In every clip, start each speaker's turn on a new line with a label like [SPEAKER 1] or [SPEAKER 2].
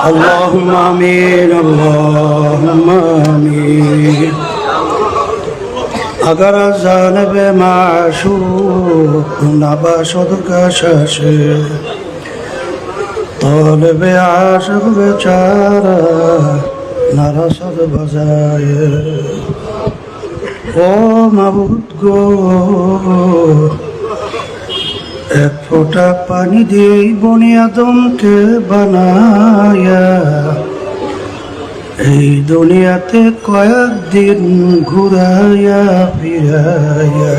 [SPEAKER 1] اللهم آمين اللهم آمين अगर जानबे माशूक नबाशद का शशे तौलबे आशिक बेचारा नरसद बजाए ओ माबूद गो एक फोटा पानी दे बनी आदम के बनाया এই দুনিয়াতে কয়েকদিন ঘুরাইয়া ফিরাইয়া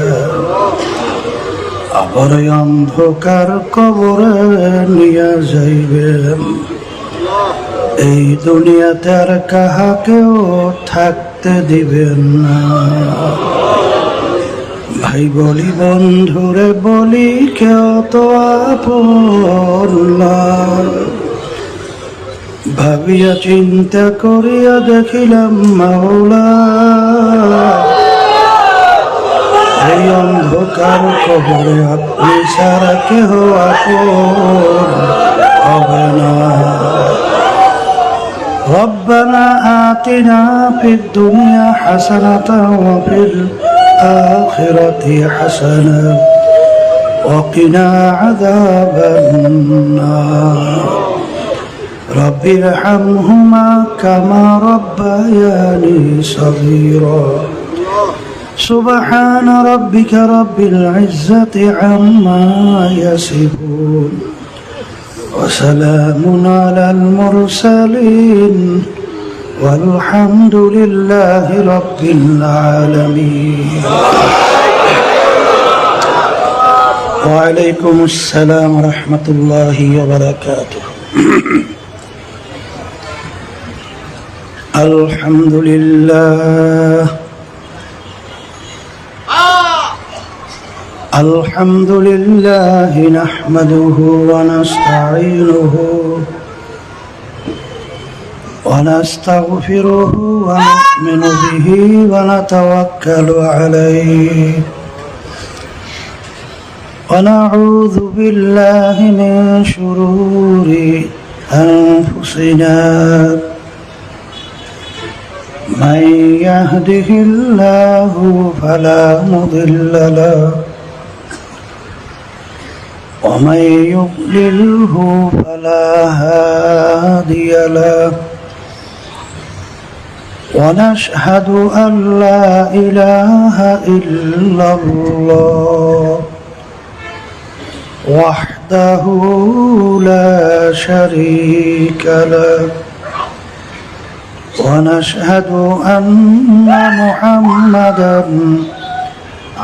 [SPEAKER 1] আবার অন্ধকার কবরে নিয়ে যাইবেন। এই দুনিয়াতে আর কাহাকেও থাকতে দিবেন না। ভাই বলি বন্ধুরে বলি কেউ তো আপন নয়। ভাবিয়া চিন্তা করিয়া দেখিলাম মাওলা এই অন্ধকার কবরে আপনি ছাড়া কেহ আপন হবে না। রব্বানা আতিনা ফিদ দুনিয়া হাসানাতাও ওয়া ফিল আখিরাতি হাসানা ওয়া কিনা আযাবান নার। رب ارحمهما كما ربياني صغيرا سبحان ربك رب العزة عما يصفون وسلام على المرسلين والحمد لله رب العالمين. وعليكم السلام ورحمة الله وبركاته. الحمد لله الحمد لله نحمده ونستعينه ونستغفره ونؤمن به ونتوكل عليه ونعوذ بالله من شرور أنفسنا من يهده الله فلا مضل له ومن يضلله فلا هادي له ونشهد أن لا إله إلا الله وحده لا شريك له ونشهد أن محمدا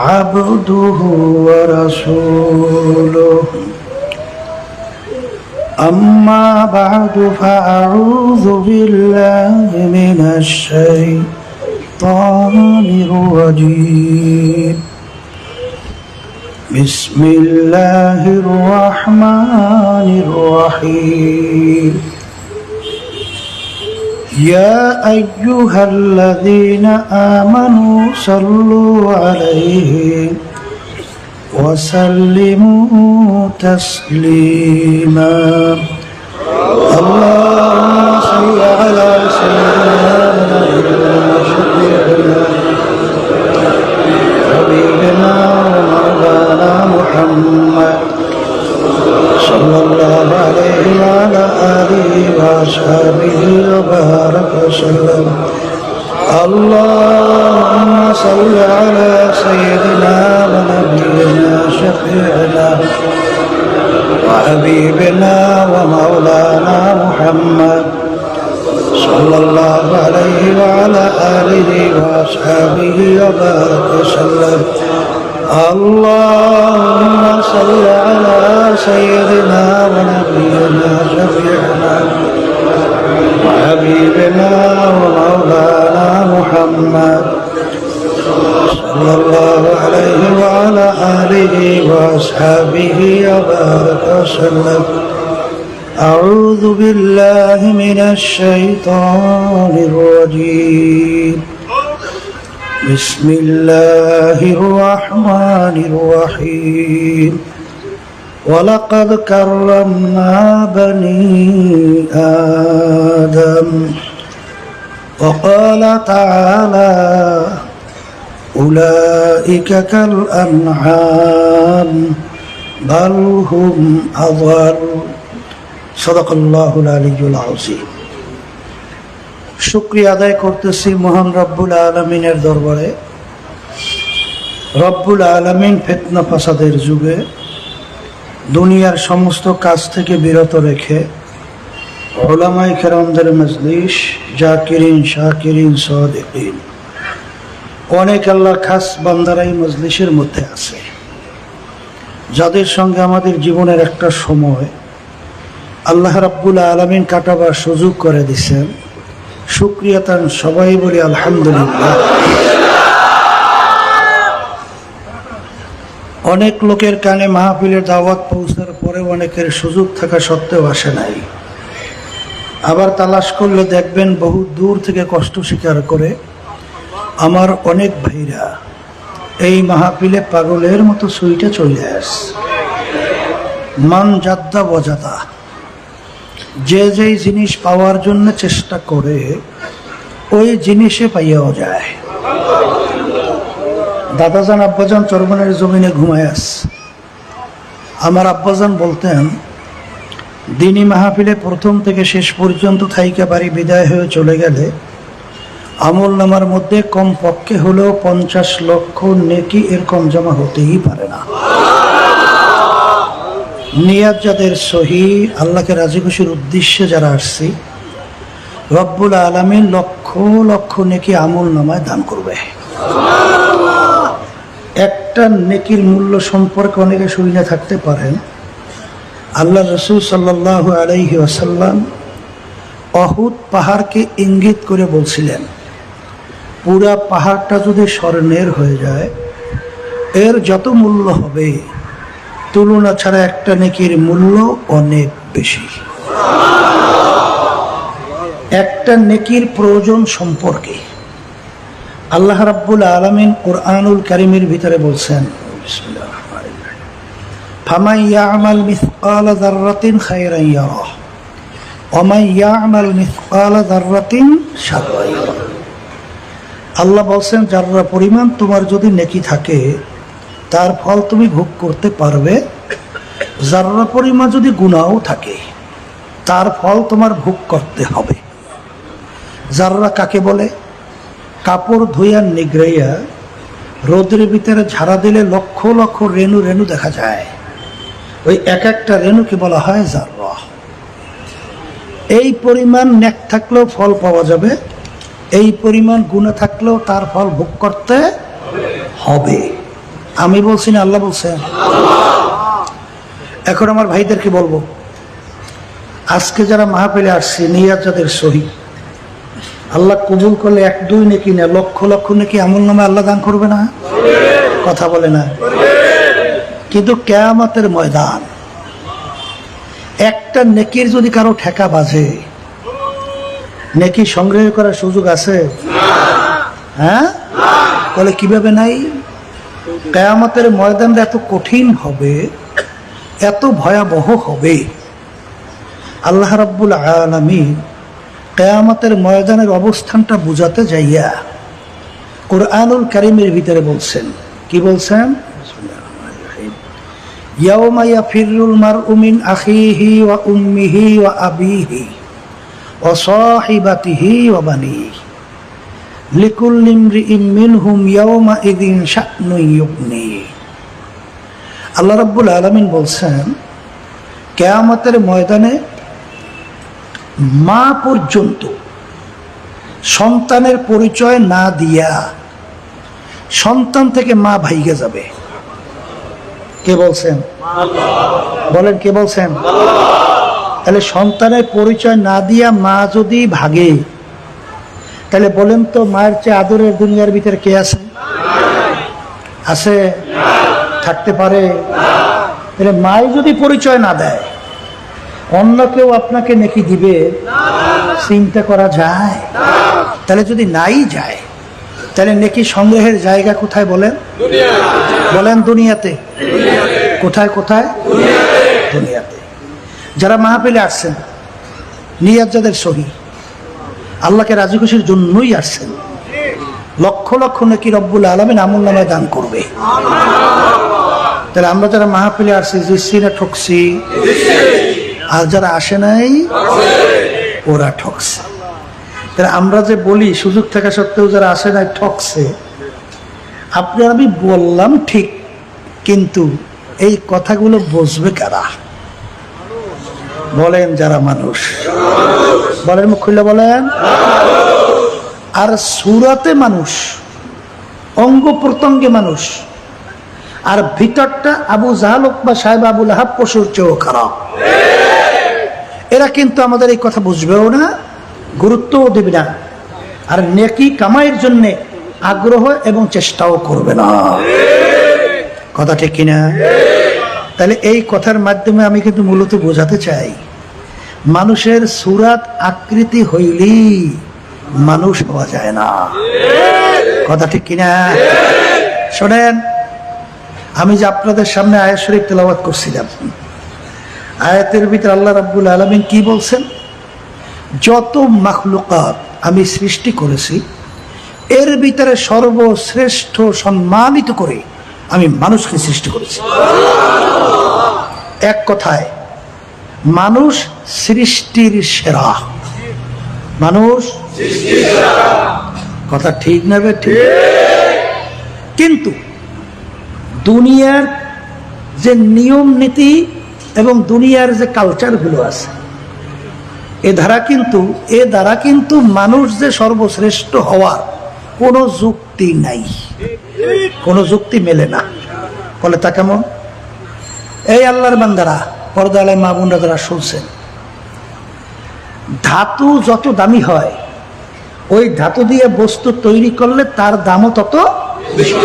[SPEAKER 1] عبده ورسوله. أما بعد فأعوذ بالله من الشيطان الرجيم. بسم الله الرحمن الرحيم. يا أيها الذين آمنوا صلوا عليه وسلموا تسليما. اللهم صل على سيدنا حبيبنا ومولانا محمد صلى الله عليه وعلى آله وأصحابه وبارك وسلم. اللهم صل على سيدنا ونبينا شفيعنا وحبيبنا ومولانا محمد صلى الله عليه وعلى آله وأصحابه وبارك وسلم. اللهم صل على سيدنا ونبينا شفيعنا وحبيبنا ومولانا محمد صلى الله عليه وعلى آله وأصحابه وبارك وسلم. أعوذ بالله من الشيطان الرجيم. بسم الله الرحمن الرحيم. ولقد كرمنا بني آدم وقال تعالى أولئك كالأنعام بل هم أضل صدق الله العلي العظيم। শুকরিয়া আদায় করতেছি মহান রব্বুল আলামিনের দরবারে। রব্বুল আলামিন ফিতনা ফাসাদের যুগে দুনিয়ার সমস্ত কাজ থেকে বিরত রেখে উলামায়ে কেরামদের মজলিস, জাকিরিন, শাকিরিন, সাদিকিন, অনেক আল্লাহর খাস বান্দারা এই মজলিসের মধ্যে আছে, যাদের সঙ্গে আমাদের জীবনের একটা সময় আল্লাহ রাব্বুল আলামিন কাটাবার সুযোগ করে দিয়েছেন। শুকরিয়া তান সবাই বলি আলহামদুলিল্লাহ। অনেক লোকের কানে মাহফিলের দাওয়াত পৌঁছার পরেও অনেকের সুযোগ থাকা সত্ত্বেও আসে নাই। আবার তালাশ করলে দেখবেন বহু দূর থেকে কষ্ট স্বীকার করে আমার অনেক ভাইরা এই মাহফিলে পাগলের মতো সুইটে চলে আসে। মান জাদ্দা বজাদা, যে যেই জিনিস পাওয়ার জন্য চেষ্টা করে ওই জিনিসে পাইয়াও যায়। দাদাজান আব্বাজান চরমনের জমিনে ঘুমায় আস। আমার আব্বাজান বলতেন, দিনী মাহফিলে প্রথম থেকে শেষ পর্যন্ত থাইকা বাড়ি বিদায় হয়ে চলে গেলে আমল নামার মধ্যে কম পক্ষে হলেও 50 লক্ষ নেকি এর কম জমা হতেই পারে না। নিয়াত যাদের সহি, আল্লাহকে রাজি খুশির উদ্দেশ্যে যারা আসছি, রব্বুল আলামিন লক্ষ লক্ষ নেকি আমল নামায় দান করবে। একটা নেকির মূল্য সম্পর্কে অনেকে শুনে থাকতে পারেন। আল্লাহ রাসূল সাল্লাল্লাহু আলাইহি ওয়াসাল্লাম অহুদ পাহাড়কে ইঙ্গিত করে বলছিলেন, পুরা পাহাড়টা যদি স্বর্ণের হয়ে যায় এর যত মূল্য হবে তুলনা ছাড়া একটা নেকির মূল্য অনেক বেশি। একটা নেকির প্রয়োজন সম্পর্কে আল্লাহ রাব্বুল আলামিন কুরআনুল কারীমের ভিতরে বলছেন, বিসমিল্লাহির রহমানির রহিম, ফামান ইয়ামাল মিসকালা যাররাতিন খায়রান ইয়ারাহ ওয়া মান ইয়ামাল মিসকালা যাররাতিন শাররান ইয়ারাহ। আল্লাহ বলছেন, যাররা পরিমাণ তোমার যদি নেকি থাকে তার ফল তুমি ভোগ করতে পারবে, যাররা পরিমাণ যদি গুনাহও থাকে তার ফল তোমার ভোগ করতে হবে। যাররা কাকে বলে? কাপড় ধুইয়া নিগড়াইয়া রোদের ভিতরে ঝাড়া দিলে লক্ষ লক্ষ রেণু রেণু দেখা যায়, ওই এক একটা রেণুকে বলা হয় যাররা। এই পরিমাণ নেক থাকলেও ফল পাওয়া যাবে, এই পরিমাণ গুনাহ থাকলেও তার ফল ভোগ করতে হবে। আমি বলছি না, আল্লাহ বলছেন। এখন আমার ভাইদেরকে বলবো, আজকে যারা মাহফিলে আসছে নিয়াত যাদের সহি, আল্লাহ কবুল করলে 1-2 নেকি না, লক্ষ লক্ষ নেকি আমল নামে আল্লাহ দান করবে না? কথা বলে না? কিন্তু কিয়ামতের ময়দান একটা নেকির যদি কারো ঠেকা বাজে, নেকি সংগ্রহ করার সুযোগ আছে? হ্যাঁ, বলে কিভাবে নাই? কিয়ামতের ময়দানটা এত কঠিন হবে, এত ভয়াবহ হবে। আল্লাহ রাব্বুল আলামিন কিয়ামতের ময়দানের অবস্থানটা বুঝাতে যাইয়া কুরআনুল কারীমের ভিতরে বলছেন, কি বলছেন? ইয়াউমা ইয়াফিরুল মারউ মিন আখিহি ওয়া উম্মিহি ওয়া আবিহি ওয়া সাহিবাতিহি ওয়া বানিহি লিকুল্লি ইমরিইন মিনহুম ইয়াউমা ইযিন শা'নুন ইউগনি। আল্লাহ রাব্বুল আলামিন বলছেন, কিয়ামতের ময়দানে মা পর্যন্ত সন্তানের পরিচয় না দিয়া সন্তান থেকে মা ভাইগে যাবে। কে বলছেন? বলেন, কে বলছেন? তাহলে সন্তানের পরিচয় না দিয়া মা যদি ভাগে, তাহলে বলেন তো মায়ের চেয়ে আদরের দুনিয়ার ভিতরে কে আছে? আছে? থাকতে পারে? তাহলে মাই যদি পরিচয় না দেয়, অন্য কেউ আপনাকে নেকি দিবে চিন্তা করা যায়? তাহলে যদি নাই যায়, তাহলে নেকি সংগ্রহের জায়গা কোথায় বলেন? বলেন দুনিয়াতে। কোথায় কোথায়? দুনিয়াতে। যারা মাহফিলে আসছেন, নিয়াত যাদের সহি, আল্লাহকে রাজি খুশির জন্যই আসছেন, লক্ষ লক্ষ নেকি রব্বুল আলামিন আমলনামায় দান করবে। তাহলে আমরা যারা মাহফিলে আসছি, জিতছি না ঠকছি? আর যারা আসে নাই ওরা ঠকছে। তাহলে আমরা যে বলি সুযোগ থাকা সত্ত্বেও যারা আসে নাই ঠকছে, আপনি আমি বললাম ঠিক, কিন্তু এই কথাগুলো বুঝবে কারা? বলেন যারা মানুষ, বলেন মুখ খুলে বলেন। আর সুরাতে মানুষ, অঙ্গ প্রত্যঙ্গে মানুষ, আর ভিতরটা আবু জাহাল বা সাহেব আবুল আহাব পশুর চেয়েও খারাপ। এরা কিন্তু আমাদের এই কথা বুঝবেও না, গুরুত্বও দেবে না, আর নেকি কামাইয়ের জন্য আগ্রহ এবং চেষ্টাও করবে না। কথা ঠিক কিনা? তাহলে এই কথার মাধ্যমে আমি কিন্তু মূলত বোঝাতে চাই, মানুষের সুরাত আকৃতি হইলেই মানুষ হওয়া যায় না। কথা ঠিক কিনা? শোনেন, আমি যে আপনাদের সামনে আয়াত শরীফ তেলাওয়াত করছিলাম, আয়াতের ভিতরে আল্লাহ রাব্বুল আলামিন কি বলছেন? যত মাখলুকাত আমি সৃষ্টি করেছি, এর ভিতরে সর্বশ্রেষ্ঠ সম্মানিত করে আমি মানুষকে সৃষ্টি করেছি। এক কথায় মানুষ সৃষ্টির সেরা। মানুষ কথা ঠিক না? ঠিক। কিন্তু দুনিয়ার যে নিয়ম নীতি এবং দুনিয়ার যে কালচারগুলো আছে, এ দ্বারা কিন্তু মানুষ যে সর্বশ্রেষ্ঠ হওয়ার কোনো যুক্তি নাই, কোনো যুক্তি মেলে না। বলে তা কেমন? এই আল্লাহর বান্দারা, পর্দায় মা বোনরা যারা শুনছেন, ধাতু যত দামি হয়, ওই ধাতু দিয়ে বস্তু তৈরি করলে তার দামও তত বেশি।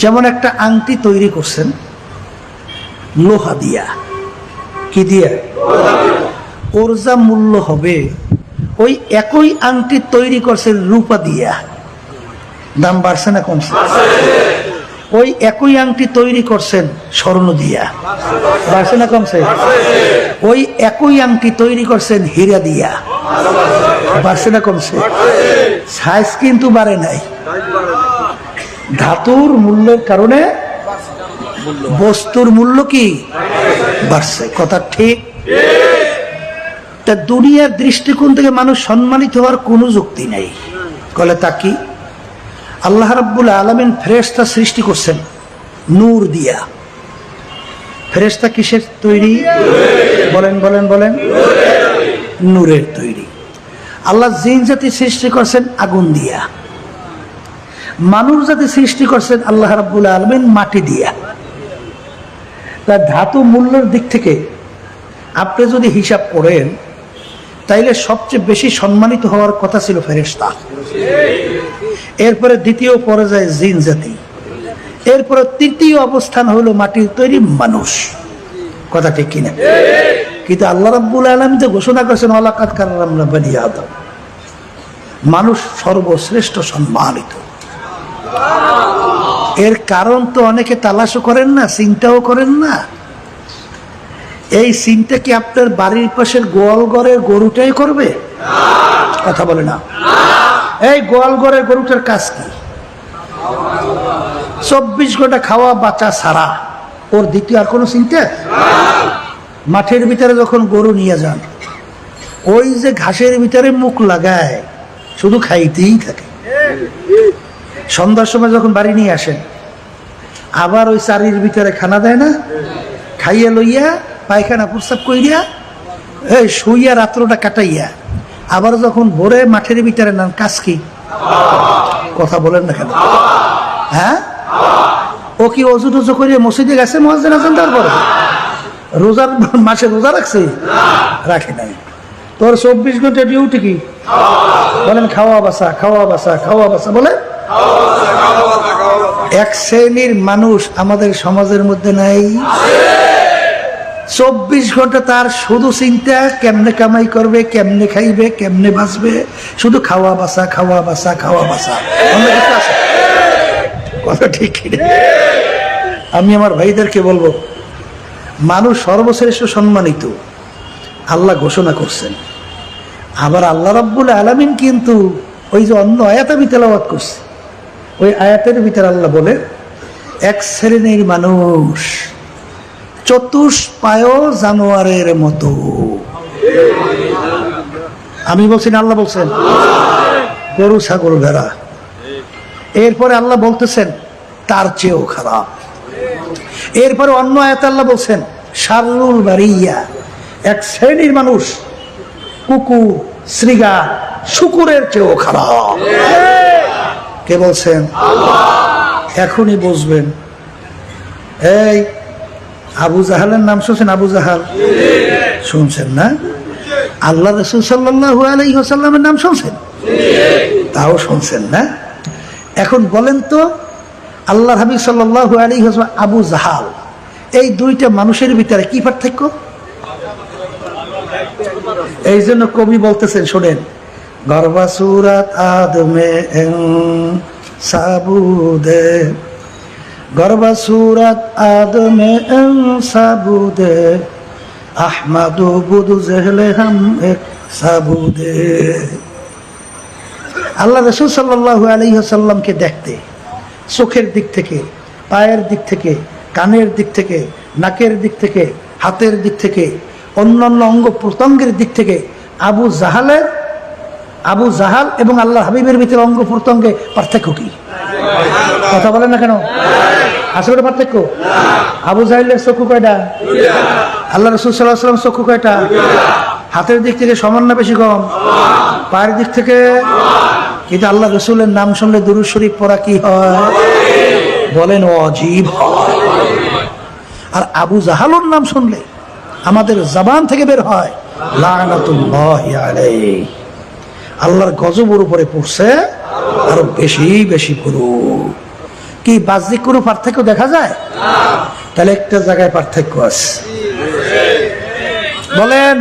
[SPEAKER 1] যেমন একটা আংটি তৈরি করছেন লোহা দিয়া, কি দিয়া? ওর যা মূল্য হবে, ওই একই আংটি তৈরি করছেন রূপা দিয়া, দাম বাড়ছে না কমছে? ওই একই আংটি তৈরি করছেন স্বর্ণ দিয়া, বাড়ছে না কমছে? ওই একই আংটি তৈরি করছেন হীরা দিয়া, বাড়ছে না কমছে? সাইজ কিন্তু বাড়ে নাই। ধাতুর মূল্যের কারণে বস্তুর মূল্য কি বাড়ছে। কথা ঠিক? তা দুনিয়ার দৃষ্টিকোণ থেকে মানুষ সম্মানিত হওয়ার কোনো যুক্তি নেই। বলে তা কি? আল্লাহ রাব্বুল আলামিন ফেরেশতা সৃষ্টি করছেন নূর দিয়া। ফেরেশতা কিসের তৈরি? বলেন বলেন বলেন। নূরের তৈরি। আল্লাহ জিন জাতি সৃষ্টি করছেন আগুন দিয়া। মানুষ জাতি সৃষ্টি করছেন আল্লাহ রাব্বুল আলামিন মাটি দিয়া। তা ধাতু মূল্যের দিক থেকে আপনি যদি হিসাব করেন, তাইলে সবচেয়ে বেশি সম্মানিত হওয়ার কথা ছিল ফেরেশতা, এরপরে দ্বিতীয় পর্যায়ে জিন জাতি, এরপরে তৃতীয় অবস্থান হলো মাটির তৈরি মানুষ। কথা ঠিক কিনা? কিন্তু আল্লাহ রাব্বুল আলামিন যে ঘোষণা করেছেন ওয়ালাকাদ কাররামনা বানি আদম, মানুষ সর্বশ্রেষ্ঠ সম্মানিত। এর কারণ তো অনেকে তালাশও করেন না, চিন্তাও করেন না। এই চিন্তা কি আপনার বাড়ির পাশের গোয়াল ঘরের গরুটাই করবে? কথা বলে না। এই গোয়াল ঘরের গরুটার কাজ কি? 24 ঘন্টা খাওয়া বাঁচা ছাড়া ওর দ্বিতীয় আর কোনো চিন্তা? মাঠের ভিতরে যখন গরু নিয়ে যান, ওই যে ঘাসের ভিতরে মুখ লাগায় শুধু খাইতেই থাকে। সন্ধ্যার সময় যখন বাড়ি নিয়ে আসেন, আবার ওই চারির ভিতরে খানা দেয় না, খাইয়া লইয়া পায়খানা প্রস্রাব কইয়া এই শুইয়া রাত্রটা কাটাইয়া আবার যখন ভোরে মাঠের ভিতরে নেন, কাজ কি? কথা বলেন না কেন? হ্যাঁ, ও কি অজু টজু করে মসজিদে গেছে মুয়াজ্জিন আযান দেওয়ার পরে? রোজার মাসে রোজা রাখছে? রাখে নাই। তোর 24 ঘন্টা ডিউটি কি? বলেন খাওয়া বাসা, খাওয়া বাসা, খাওয়া বাসা। বলে এক শ্রেণীর মানুষ আমাদের সমাজের মধ্যে নাই। 24 ঘন্টা তার শুধু চিন্তা কেমনে কামাই করবে, কেমনে খাইবে, কেমনে বাঁচবে, শুধু খাওয়া বাসা, খাওয়া বাসা, খাওয়া বাসা। কথা ঠিক। আমি আমার ভাইদেরকে বলবো, মানুষ সর্বশ্রেষ্ঠ সম্মানিত আল্লাহ ঘোষণা করছেন। আবার আল্লাহ রাব্বুল আলামিন কিন্তু ওই যে অন্য আয়াত আমি তেলাওয়াত করছি, ওই আয়াতের ভিতরে আল্লাহ বলে এক শ্রেণীর মানুষ চতুষ্পায় জানোয়ারের মতো। আমি বলছি না আল্লাহ বলছেন? গরু ছাগল ভেড়া। এরপরে আল্লাহ বলতেছেন তার চেয়েও খারাপ। এরপরে অন্য আয়াতে আল্লাহ বলছেন শাররুল বারিয়া, এক শ্রেণীর মানুষ কুকুর, শৃগা, শুকুরের চেয়েও খারাপ। কে বলছেন? এখনই বুঝবেন। এই আবু জাহালের নাম শুনছেন? আবু জাহাল শুনছেন না? আল্লাহ রাসূল সাল্লাল্লাহু আলাইহি ওয়াসাল্লামের নাম শুনছেন? তাও শুনছেন না? এখন বলেন তো, আল্লাহর হাবিব সাল্লাল্লাহু আলাইহি ওয়াসাল্লাম, আবু জাহাল, এই দুইটা মানুষের ভিতরে কি পার্থক্য? এই জন্য কবি বলতেছেন, শোনেন, গর্বা সুরাত আদমে সাবুদে, গর্বা সুরাত আদমে সাবুদে, আহমাদু বুদু জেহলে হাম এক সাবুদে। আল্লাহ রাসূল সাল্লাল্লাহু আলাইহি ওয়াসাল্লামকে দেখতে চোখের দিক থেকে, পায়ের দিক থেকে, কানের দিক থেকে, নাকের দিক থেকে, হাতের দিক থেকে, অন্যান্য অঙ্গ প্রত্যঙ্গের দিক থেকে আবু জাহাল এবং আল্লাহ হাবিবের ভিতরে অঙ্গ প্রত্যঙ্গে পার্থক্য কি? কথা বলেন না কেন? আসলে পার্থক্য? আবু জাহেলের চক্ষু কয়টা? আল্লাহ রাসূল সাল্লাল্লাহু আলাইহি ওয়াসাল্লাম চক্ষু কয়টা? হাতের দিক থেকে সমান না বেশি কম? পায়ের দিক থেকে? কিন্তু আল্লাহ রাসূলের নাম শুনলে দুরূদ শরীফ পড়া কি হয়? বলেন ওয়াজিব হয়। আর আবু জাহালের নাম শুনলে আমাদের জবান থেকে বের হয় লানাতুল্লাহি আলাইহি, আল্লাহর গজবের উপরে পড়ছে, আরো বেশি বেশি পড়ুক। কি বাহ্যিক কোনো পার্থক্য দেখা যায়? তাহলে একটা জায়গায় পার্থক্য আছে, বলেন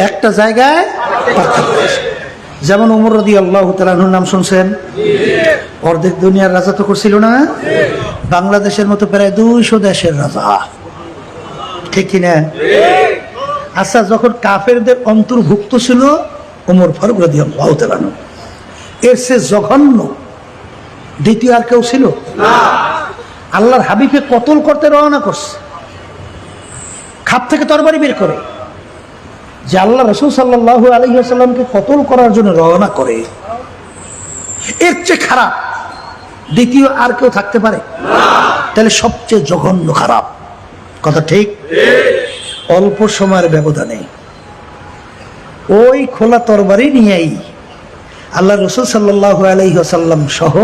[SPEAKER 1] একটা জায়গায় পার্থক্য আছে। যেমন ওমর রাদিয়াল্লাহু তাআলা আনহুর নাম শুনছেন? অর্ধেক দুনিয়ার রাজা তো করছিল না? বাংলাদেশের মতো প্রায় 200 দেশের রাজা, ঠিক কিনা? আচ্ছা, যখন কাফেরদের অন্তর্ভুক্ত ছিল ওমর ফারুক রাদিয়াল্লাহু তাআলা আনহু, এর সে জঘন্য দ্বিতীয় আর কেউ ছিল? আল্লাহর হাবিবকে কতল করতে রওনা করছে, খাপ থেকে তরবারি বের করে, যে আল্লাহ রাসূল সাল্লাল্লাহু আলাইহি ওয়াসাল্লামকে কতল করার জন্য রওনা করে, এর চেয়ে খারাপ দ্বিতীয় আর কেউ থাকতে পারে? তাহলে সবচেয়ে জঘন্য খারাপ। কথা ঠিক? অল্প সময়ের ব্যবধানে ওই খোলা তরবারি নিয়েই আল্লাহ রাসূল সাল্লাল্লাহু আলাইহি ওয়াসাল্লাম সহ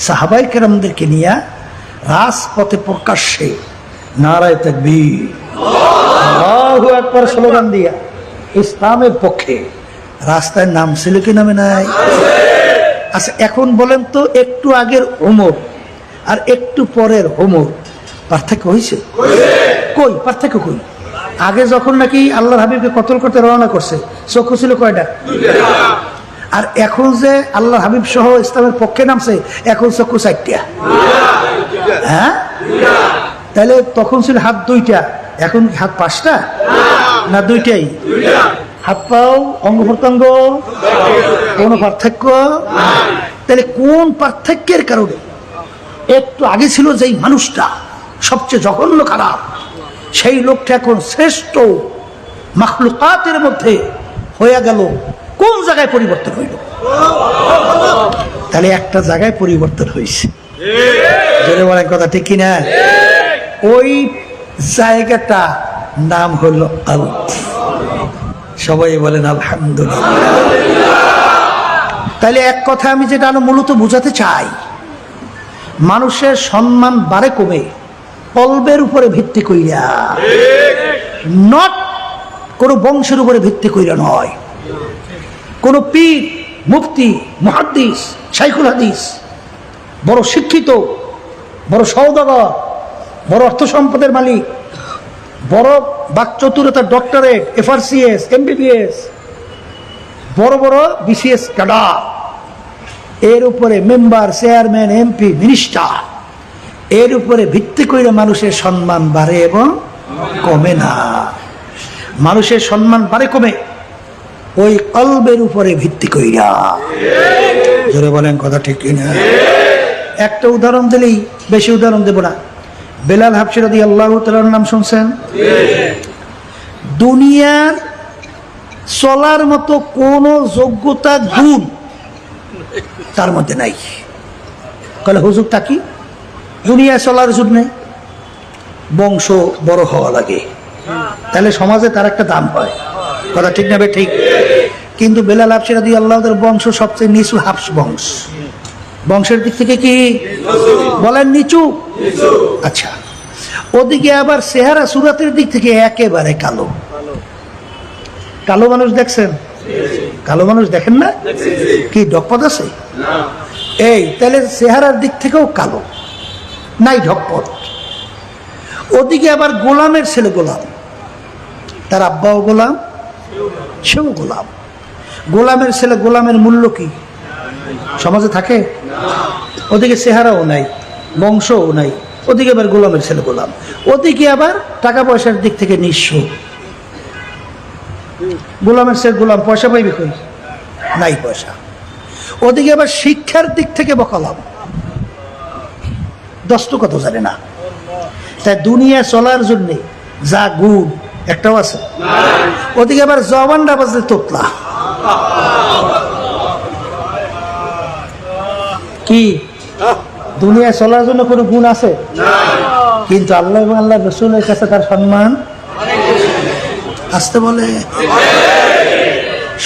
[SPEAKER 1] সাহাবায়ে কেরামদেরকে নিয়ে রাজপথে প্রকাশ্যে নারায়ে তাকবীর, আল্লাহু আকবার স্লোগান দিয়া ইসলামের পক্ষে রাস্তায় নামছিল কি নামে নাই? আচ্ছা, এখন বলেন তো, একটু আগের ওমর আর একটু পরের ওমর পার্থক্য হয়েছে? কই পার্থক্য কই? আগে যখন নাকি আল্লাহর হাবিবকে কতল করতে রওনা করছে, চক্ষু ছিল কয়টা? আর এখন যে আল্লাহর হাবিব সহ ইসলামের পক্ষে নামছে, এখন চক্ষু 4টা। হ্যাঁ, তাহলে তখন ছিল হাত 2টা, এখন হাত 5টা না 2টাই? হাত পাও অঙ্গ প্রত্যঙ্গ কোন পার্থক্য? তাহলে কোন পার্থক্যের কারণে একটু আগে ছিল যেই মানুষটা সবচেয়ে জঘন্য খারাপ, সেই লোকটা এখন শ্রেষ্ঠ মাখলুকাতের মধ্যে হয়ে গেল? কোন জায়গায় পরিবর্তন হইল? তাহলে একটা জায়গায় পরিবর্তন হয়েছে। জোরে বলেন কথা ঠিক কিনা? ওই জায়গাটা নাম হলো আল্লাহ। সবাই বলেন আলহামদুলিল্লাহ। তাহলে এক কথা আমি যেটা মূলত বোঝাতে চাই, মানুষের সম্মান বাড়ে কমে কলবের উপরে ভিত্তি কইরা, নট কোন বংশের উপরে ভিত্তি কইরা নয়। কোন পীর, মুফতি, মুহাদ্দিস, শাইখুল হাদিস, বড় শিক্ষিত, বড় সওদাগর, বড় অর্থ সম্পদের মালিক, বড় বাকচতুরতার ডক্টরেট, FRCS, MBBS, বড় বড় BCS ক্যাডার, এর উপরে মেম্বার, চেয়ারম্যান, MP, মিনিস্টার, এর উপরে ভিত্তি করে মানুষের সম্মান বাড়ে এবং কমে না। মানুষের সম্মান বাড়ে কমে ওই কলবের উপরে ভিত্তি কইরা। জোরে বলেন কথা ঠিক কিনা? একটা উদাহরণ দিলেই, বেশি উদাহরণ দেব না। বেলাল হাবশী রাদিয়াল্লাহু তাআলার নাম শুনছেন? দুনিয়ার চলার মতো কোন যোগ্যতা গুণ তার মধ্যে নাই। কলে হুজুরটা কি? দুনিয়ায় চলার জন্য বংশ বড় হওয়া লাগে, তাহলে সমাজে তার একটা দাম হয়। কথা ঠিক না? ঠিক। কিন্তু বেলাল হাবশী রাদিয়াল্লাহু তাআলার বংশ সবচেয়ে নিচু হাবশ বংশ। বংশের দিক থেকে কি বলেন? নিচু। আচ্ছা, ওদিকে আবার চেহারা সুরাতের দিক থেকে একেবারে কালো। কালো মানুষ দেখছেন? কালো মানুষ দেখেন না? কি ঢকপট আছে? এই তাহলে চেহারার দিক থেকেও কালো, নাই ঢকপট। ওদিকে আবার গোলামের ছেলে গোলাম, তার আব্বাও গোলাম, সেও গোলাম। গোলামের ছেলে গোলামের মূল্য কি সমাজে থাকে? ওদিকে চেহারাও নাই, বংশও নাই, ওদিকে আবার গোলামের ছেলে গোলাম। ওদিকে আবার টাকা পয়সার দিক থেকে নিঃস্ব। গোলামের ছেলে গোলাম, পয়সা পাইবে কই? নাই পয়সা। ওদিকে আবার শিক্ষার দিক থেকে বকালাম, দশটা কত জানে না। তাই দুনিয়া চলার জন্য যা গুণ একটাও আছে। ওদিকে আবার জবানটা বাজলে তোতলা। কি দুনিয়া চলার জন্য কোনো গুণ আছে? কিন্তু আল্লাহ এবং আল্লাহ রাসূলের কাছে তার সম্মান আসতে বলে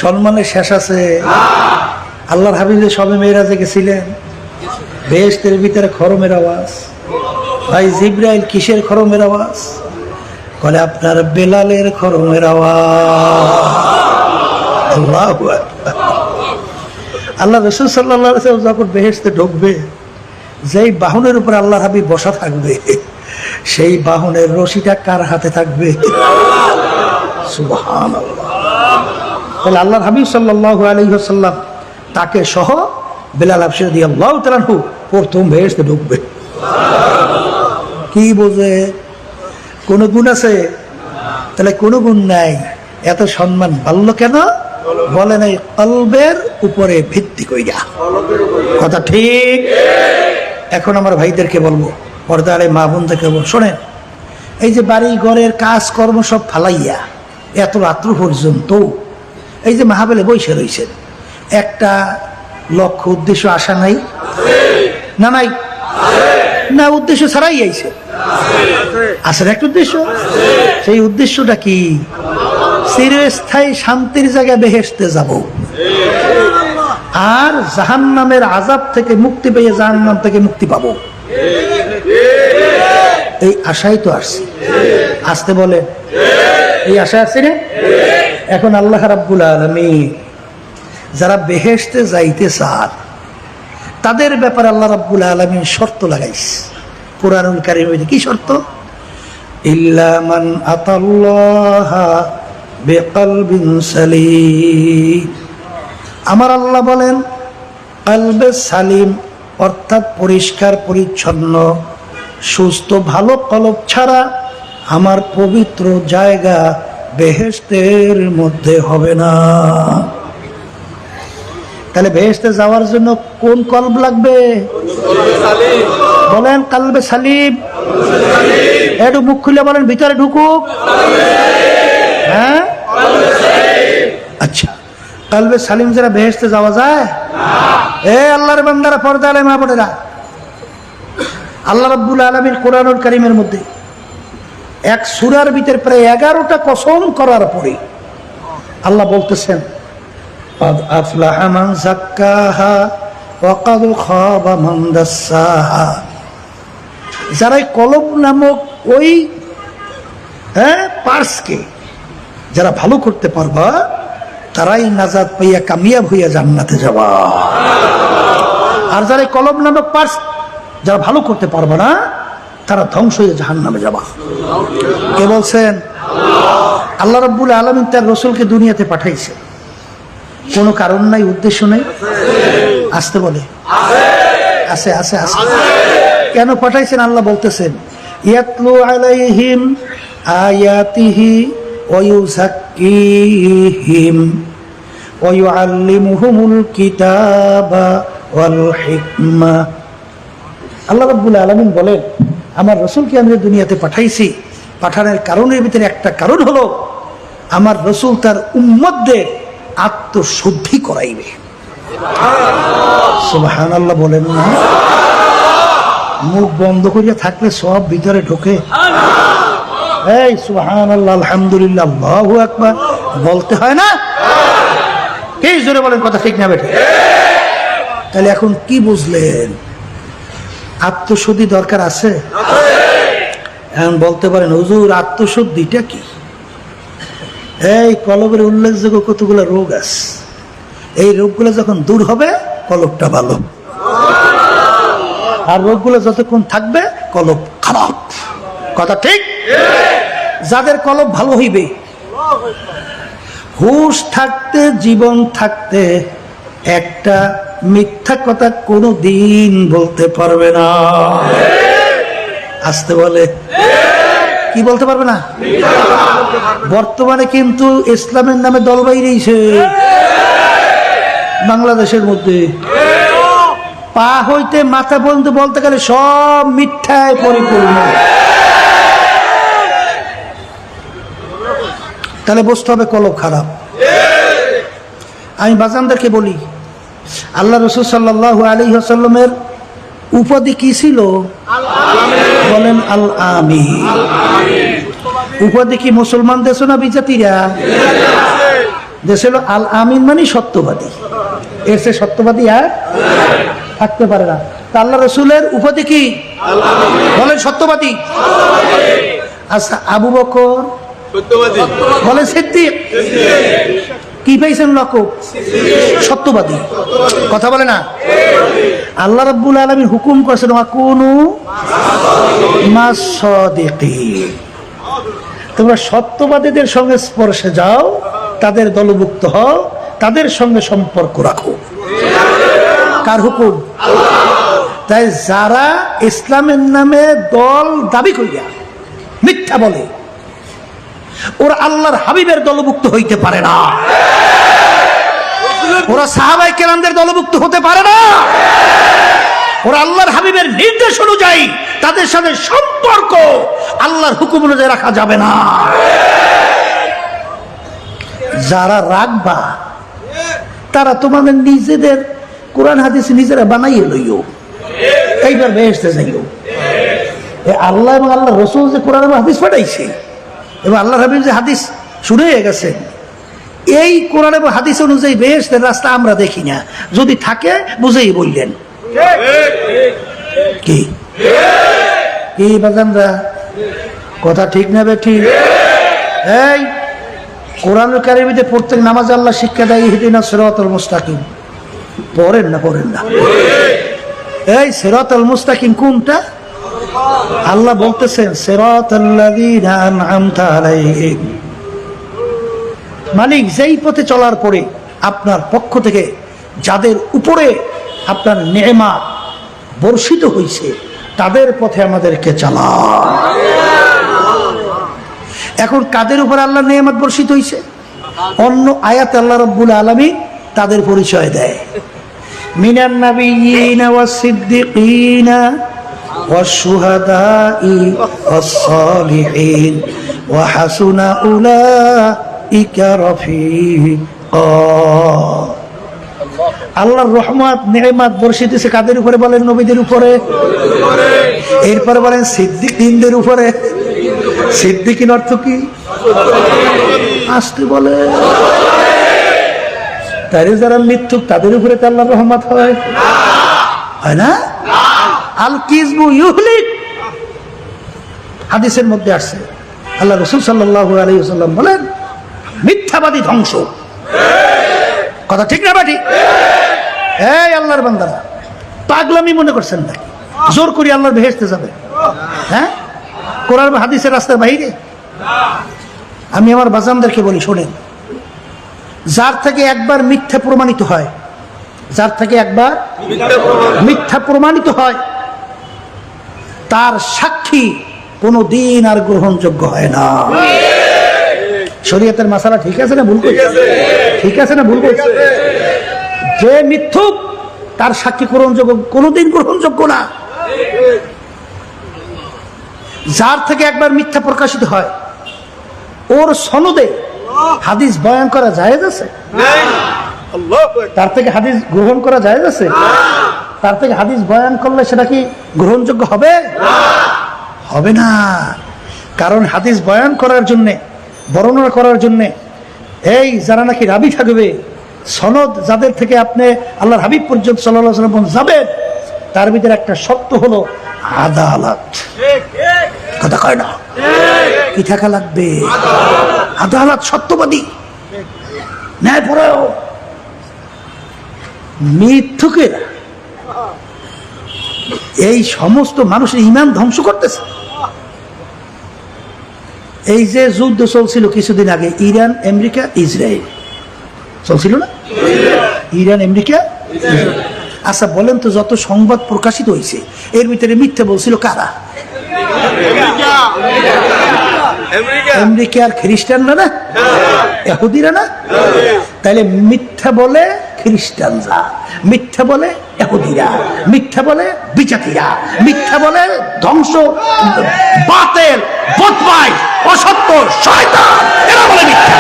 [SPEAKER 1] সম্মানের শেষ আছে। আল্লাহর হাবিব সবে মেরাজে গেছিলেন, বেহেশতের ভিতরে খরমের আওয়াজ। ভাই জিবরাইল, কিসের খরমের আওয়াজ? বলে আপনার বেলালের খরমের আওয়াজ। আল্লাহু আকবার। আল্লাহ রাসূল সাল্লাল্লাহু আলাইহি ওয়াসাল্লাম যখন বেহেশতে ঢুকবে, যেই বাহনের উপর আল্লাহর হাবিব বসা থাকবে, সেই বাহনের রশিটা কার হাতে থাকবে? সুবহানাল্লাহ। তাহলে আল্লাহর হাবিব সাল্লাল্লাহু আলাইহি ওয়াসাল্লাম তাকে সহ বেলাল হাবশী রাদিয়াল্লাহু তাআলা আনহু প্রথম বেহেশতে ঢুকবে। কি বোঝে? কোনো গুণ আছে? তাহলে কোনো গুণ নাই। এত সম্মান বাড়ল কেন? বলেন এই কলবের উপরে ভিত্তি কইরা। কথা ঠিক। এখন আমার ভাইদেরকে বলবো, পর্দারে মা বোনদেরকে বলবো, শোনেন, এই যে বাড়ি ঘরের কাজ কর্ম সব ফালাইয়া এত রাত্র পর্যন্ত এই যে মাহফিলে বসে রয়েছেন, একটা লক্ষ্য উদ্দেশ্য আশা নাই? না নাই? না, উদ্দেশ্য ছাড়াই আইছে। আসলে একটা উদ্দেশ্য। সেই উদ্দেশ্যটা কি? চিরস্থায়ী শান্তির জায়গায় বেহেশতে যাব, আর জাহান্নামের আযাব থেকে মুক্তি পেয়ে জাহান্নাম থেকে মুক্তি পাবো। এই আশাই তো আসছে। আসতে বলে এই আশা আছে না? এখন আল্লাহ রাব্বুল আলামিন যারা বেহেশতে যাইতে চান তাদের ব্যাপারে আল্লাহ রাব্বুল আলামিন শর্ত লাগাইছে কুরআনুল কারীমে। কি শর্ত? ইল্লা মান আতাল্লাহা বিকলবিন সালিম। আমার আল্লাহ বলেন, কলবে সালিম অর্থাৎ পরিষ্কার পরিচ্ছন্ন সুস্থ ভালো কলব ছাড়া আমার পবিত্র জায়গা বেহেশতের মধ্যে হবে না। তাহলে বেহেশতে যাওয়ার জন্য কোন কলব লাগবে? বলেন কলবে সালিম। একটু মুখ খুলে বলেন, ভিতরে ঢুকুক। হ্যাঁ, আচ্ছা, কলবে সালিম যারা বেহেশতে যাওয়া যায়? এ আল্লাহর বান্দারা, পর্দা আলে মা বোনেরা, আল্লাহ রাব্বুল আলামিন কোরআনুল কারীমের মধ্যে এক সূরার ভিতর প্রায় 11টা কসম করার পরে আল্লাহ বলতেছেন, قد أفلح من زكاها وقد خاب من دساها। যারা কলব নামক ওই পার্সকে যারা ভালো করতে পারবা, তারাই নাজাত পাইয়া কামিয়াব হইয়া জান্নাতে যাবা। আর যারা কলব নামক পার্স যারা ভালো করতে পারবা না, তারা ধ্বংস হয়ে জাহান্নামে যাবা। কে বলছেন? আল্লাহ রাব্বুল আলামিন তার রাসূলকে দুনিয়াতে পাঠাইছে, কোনো কারণ নাই, উদ্দেশ্য নাই। আসতে বলে আছে আছে আছে। কেন পাঠাইছেন আল্লাহ বলতেছেন, ইয়াতলু আলাইহিম আয়াতিহি ওয়া ইউযাক্কিহিম ওয়া ইউআল্লিমুহুমুল কিতাবা ওয়াল হিকমা। আল্লাহ রাব্বুল আলামিন বলেন, আমার রাসূলকে আমি দুনিয়াতে পাঠাইছি, পাঠানোর কারণের ভিতরে একটা কারণ হলো আমার রাসূল তার উম্মতদের আত্মশুদ্ধি করাইবে। সুবহানাল্লাহ বলেন না? মুখ বন্ধ করিয়া থাকলে সব ভিতরে ঢোকে। এই সুবহানাল্লাহ, আলহামদুলিল্লাহ, আল্লাহু আকবার বলতে হয় না? এই জোরে বলেন, কথা ঠিক না বেঠে? তাহলে এখন কি বুঝলেন? আত্মশুদ্ধি দরকার আছে। এখন বলতে পারেন, হুজুর আত্মশুদ্ধিটা কি? এই কলবের উল্লেখযোগ্য কতগুলো রোগ আছে, এই রোগগুলো যখন দূর হবে কলবটা ভালো, আর রোগগুলো যতক্ষণ থাকবে কলব খারাপ। কথা ঠিক? যাদের কলব ভালো হইবে, হুশ থাকতে, জীবন থাকতে একটা মিথ্যা কথা কোনো দিন বলতে পারবে না। আসতে বলে, কি বলতে পারবে না? বর্তমানে কিন্তু ইসলামের নামে দল বাইরেছে বাংলাদেশের মধ্যে। পা হইতে মাথা পর্যন্ত বলতে গেলে সব মিথ্যায় পরিপূর্ণ। তাহলে বুঝতে হবে কলব খারাপ। আমি বাজানদেরকে বলি, আল্লাহ রাসূল সাল্লাল্লাহু আলাইহি ওয়াসাল্লামের উপাধি কি ছিল? বলেন আল আমিন। উপাধি কি মুসলমান দেশ না বিজাতিরা দেশ? আল আমিন মানে সত্যবাদী। এর সে সত্যবাদী আর থাকতে পারে না। তা আল্লাহ রাসূলের উপাধি কি? বলেন সত্যবাদী। আচ্ছা, আবু বকর বলেন সিদ্দিক। কি পাইছেন লকব? সত্যবাদী। কথা বলে না? আল্লাহ রাব্বুল আলামিন হুকুম করেছেন, ওয়াকুনু মাস সাদিকিন, তোমরা সত্যবাদীদের সঙ্গে স্পর্শে যাও, তাদের দলভুক্ত হও, তাদের সঙ্গে সম্পর্ক রাখো। কার হুকুম? তাই যারা ইসলামের নামে দল দাবি করিয়া মিথ্যা বলে, ওরা আল্লাহর হাবিবের দলভুক্ত হইতে পারে না। ওরা সাহাবায়ে কেরামদের দলভুক্ত হতে পারে না। ওরা আল্লাহর হাবিবের নির্দেশ অনুযায়ী তাদের সাথে সম্পর্ক আল্লাহর হুকুম অনুযায়ী রাখা যাবে না। যারা রাখবা তারা তোমাদের নিজেদের কোরআন হাদিস নিজেরা বানাইয়ে লইও, এইবার বেহেশতে যাইও। আল্লাহ এবং আল্লাহ রাসূল যে কোরআন এবং হাদিস পাঠাইছে এবং আল্লাহ হাবিব যে হাদিস শুনে গেছে, এই কোরআন এবং হাদিস অনুযায়ী বেহেশতের রাস্তা আমরা দেখি না। যদি থাকে বুঝেই বললেন। কি কি বাজানরা, কথা ঠিক না বেঠি? এই কোরআনুল কারীমে প্রত্যেক নামাজে আল্লাহ শিক্ষা দেয়, ইহদিনাস সিরাতাল মুস্তাকিম। পড়েন না? পড়েন না? এই সিরাতাল মুস্তাকিম কোনটা? আল্লাহ বলতেছেন সিরাতাল্লাযীনা আন'আমতা আলাইহিম, মালিক যেই পথে চলার পরে আপনার পক্ষ থেকে যাদের উপরে আপনার নেয়ামত বর্ষিত হয়েছে তাদের পথে আমাদেরকে চালান। এখন কাদের উপর আল্লাহ নেয়ামত বর্ষিত হয়েছে? অন্য আয়াতে আল্লাহ রাব্বুল আলামিন তাদের পরিচয় দেয়, মিনান নাবিয়্যিনা ওয়াস সিদ্দিকিনা ওয়াশ শুহাদাই ওয়াস সালিহিন ওয়া হাসুনা উলাইকা রাফিকা। আল্লাহর রহমত নেয়ামত বর্ষিত হয়েছে কাদের উপরে? বলেন নবীদের উপরে। এরপরে বলেন সিদ্দিকীনদের উপরে। সিদ্দিকীন অর্থ কি? আসতে বলে তারে যারা মিথ্যুক তাদের উপরে তো আল্লাহর রহমত হয় না? আল কিযবু ইউহলিক, হাদিসের মধ্যে আসছে। আল্লাহ রাসূল সাল্লাল্লাহু আলাইহি ওয়াসাল্লাম বলেন, মিথ্যাবাদী ধ্বংস। কথা ঠিক না বাটি? এই আল্লাহর বান্দারা, পাগলামি মনে করছেন নাকি জোর করি আল্লাহর বেহেশতে যাবে? হ্যাঁ, কোরআন হাদিসের রাস্তার বাইরে? আমি আমার বাজানদেরকে বলি, শোনেন, যার থেকে একবার মিথ্যা প্রমাণিত হয়, যার থেকে একবার মিথ্যা প্রমাণিত হয়, তার সাক্ষী কোনদিন আর গ্রহণযোগ্য হয় না। শরীয়তের মাসালা ঠিক আছে না ভুল করছে? ঠিক আছে না ভুল করছে? যে মিথ্যুক তার সাক্ষী গ্রহণযোগ্য, কোনদিন গ্রহণযোগ্য না। যার থেকে একবার মিথ্যা প্রকাশিত হয় ওর সনদে হাদিস বয়ান করা জায়েজ আছে? তার থেকে হাদিস গ্রহণ করা জায়েজ আছে? তার থেকে হাদিস বয়ান করলে সেটা কি গ্রহণযোগ্য হবে? হবে না। কারণ হাদিস বয়ান করার জন্যে, বর্ণনা করার জন্যে এই যারা নাকি রাবি থাকবে, সনদ যাদের থেকে আপনি আল্লাহর হাবিব পর্যন্ত সাল্লাল্লাহু আলাইহি ওয়াসাল্লাম যাবেন, তার ভিতরে একটা শর্ত হলো আদালত। কথা কয় না? কি থাকা লাগবে? আদালত, সত্যবাদী, ন্যায়পরায়ণ। মিথ্যুকেরা এই সমস্ত মানুষের ঈমান ধ্বংস করতেছে। এই যে যুদ্ধ চলছিল কিছুদিন আগে, ইরান আমেরিকা ইসরায়েল চলছিল না? Iran America. আচ্ছা বলেন তো, যত সংবাদ প্রকাশিত হয়েছে এর ভিতরে মিথ্যে বলছিল কারা? আমেরিকা আর খ্রিস্টানরা না, ইহুদিরা না? তাইলে মিথ্যা বলে খ্রিস্টানরা, মিথ্যা বলে ইহুদিরা, মিথ্যা বলে বিজাতিরা, মিথ্যা বলে ধ্বংস, বাতিল, বদমাইশ, অসত্য, শয়তান, এরা বলে মিথ্যা।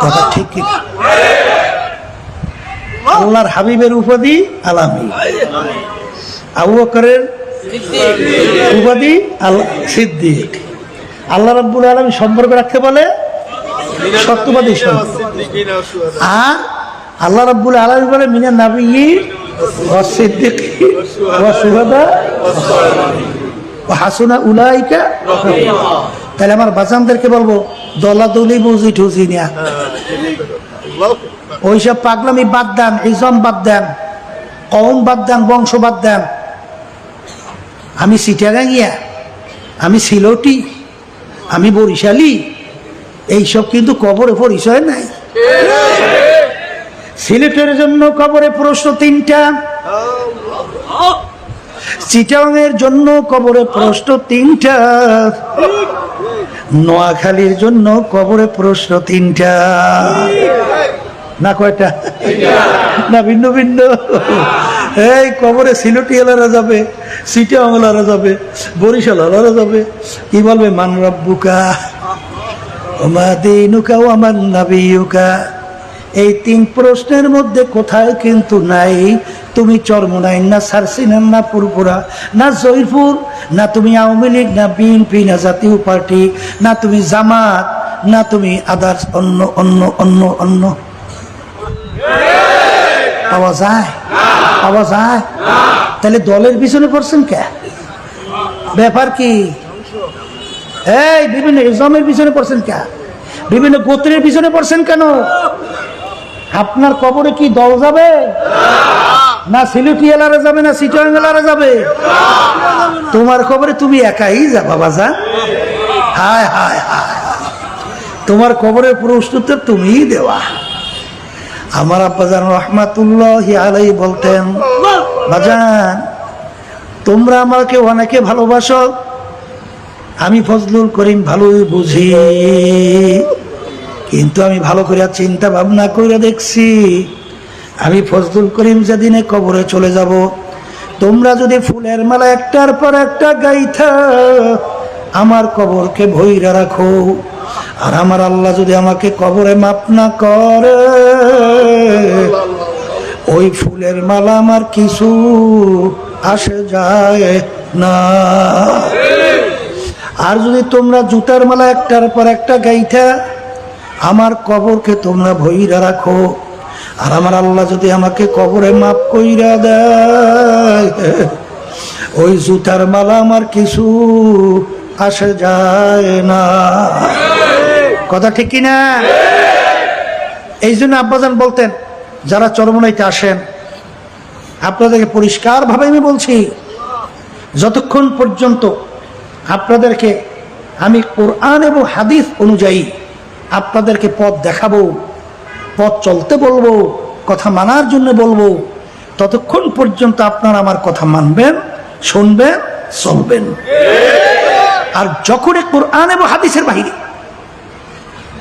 [SPEAKER 1] কথা ঠিক কি? আল্লাহর হাবিবের উপাধি আলামী, আবু বকরের উপাধি সিদ্দিক। আল্লাহ রাব্বুল আলামিন সম্পর্ক রাখতে বলে সত্যবাদী। আর আল্লাহ রাব্বুল আলামিন বলে মিনান নাবিয়্যিন ওয়াস সিদ্দিকিন ওয়াস শুহাদা ওয়া হাসুনা উলাইকা। তাহলে আমার বাচ্চাদেরকে বলবো দলাদলি বুঝি ঠুজি না, ওইসব পাগলামি বাদ দেন, ইজম বাদ দেন, কওম বাদ দেন, বংশ বাদ দেন। আমি চিটাগাঙ্গিয়া, আমি সিলটি, আমি বরিশালী, এইসব কিন্তু কবরে পরিচয় নাই। সিলেটের জন্য কবরে প্রশ্ন 3টা, চিটাগাংয়ের জন্য কবরে প্রশ্ন 3টা, নোয়াখালীর জন্য কবরে প্রশ্ন 3টা। না কয়টা? না ভিন্ন ভিন্ন। এই কবরে সিলেটি এলারা যাবে, চিটাগাংলারা যাবে, বরিশাল আলারা যাবে। কি বলবে? মান রাব্বুকা ওমা দীনুকা ওয়া মান নাবিয়ুকা। এই 3 প্রশ্নের মধ্যে কোথায় কিন্তু নাই তুমি চরমোনাই, না সারসিনান, না পুরপুরা, না জয়পুর, না তুমি আওয়ামী লীগ, না বিএনপি, না জাতীয় পার্টি, না তুমি জামাত, না তুমি আদার্স, অন্য অন্য অন্য অন্য। পাওয়া যায়? পাওয়া যায়? তাহলে দলের পিছনে পড়ছেন কে? ব্যাপার কি? এই বিভিন্ন ইজমের পিছনে পড়ছেন কে? বিভিন্ন গোত্রের পিছনে পড়ছেন কেন? আপনার কবরে কি দল যাবে? না সিলেটি এলারা যাবে, না চিটাগাং এলারা যাবে? তোমার কবরে তুমি একাই যাবা বাজান। হায় হায় হায়, তোমার কবরের প্রশ্ন তো তুমিই দেওয়া। আমার আব্বাজান রহমাতুল্লাহি আলাইহি বলতেন, বাজান তোমরা আমাকে অনেকে ভালোবাসো, আমি ফজলুল করিম ভালোই বুঝি, কিন্তু আমি ভালো করে চিন্তা ভাবনা করে দেখছি, আমি ফজলুল করিম যেদিনে কবরে চলে যাব, তোমরা যদি ফুলের মালা একটার পর একটা গাইথা আমার কবরকে ভইরা রাখো, আর আমার আল্লাহ যদি আমাকে কবরে মাপ না করে, ওই ফুলের মালা আমার কিছু আসে যায় না। আর যদি তোমরা জুতার মালা একটার পর একটা গাইথা আমার কবরকে তোমরা ভইরা রাখো, আর আমার আল্লাহ যদি আমাকে কবরে মাপ কইরা দেয়, ওই জুতার মালা আমার কিছু আসে যায় না। কথা ঠিক কিনা? এই জন্য আব্বাজান বলতেন, যারা চরমোনাইতে আসেন আপনাদেরকে পরিষ্কার ভাবে আমি বলছি, যতক্ষণ পর্যন্ত আপনাদেরকে আমি কোরআন এবং হাদিস অনুযায়ী আপনাদেরকে পথ দেখাবো, পথ চলতে বলবো, কথা মানার জন্য বলবো, ততক্ষণ পর্যন্ত আপনারা আমার কথা মানবেন, শুনবেন, চলবেন। আর যখনই কোরআন এবং হাদিসের বাহিরে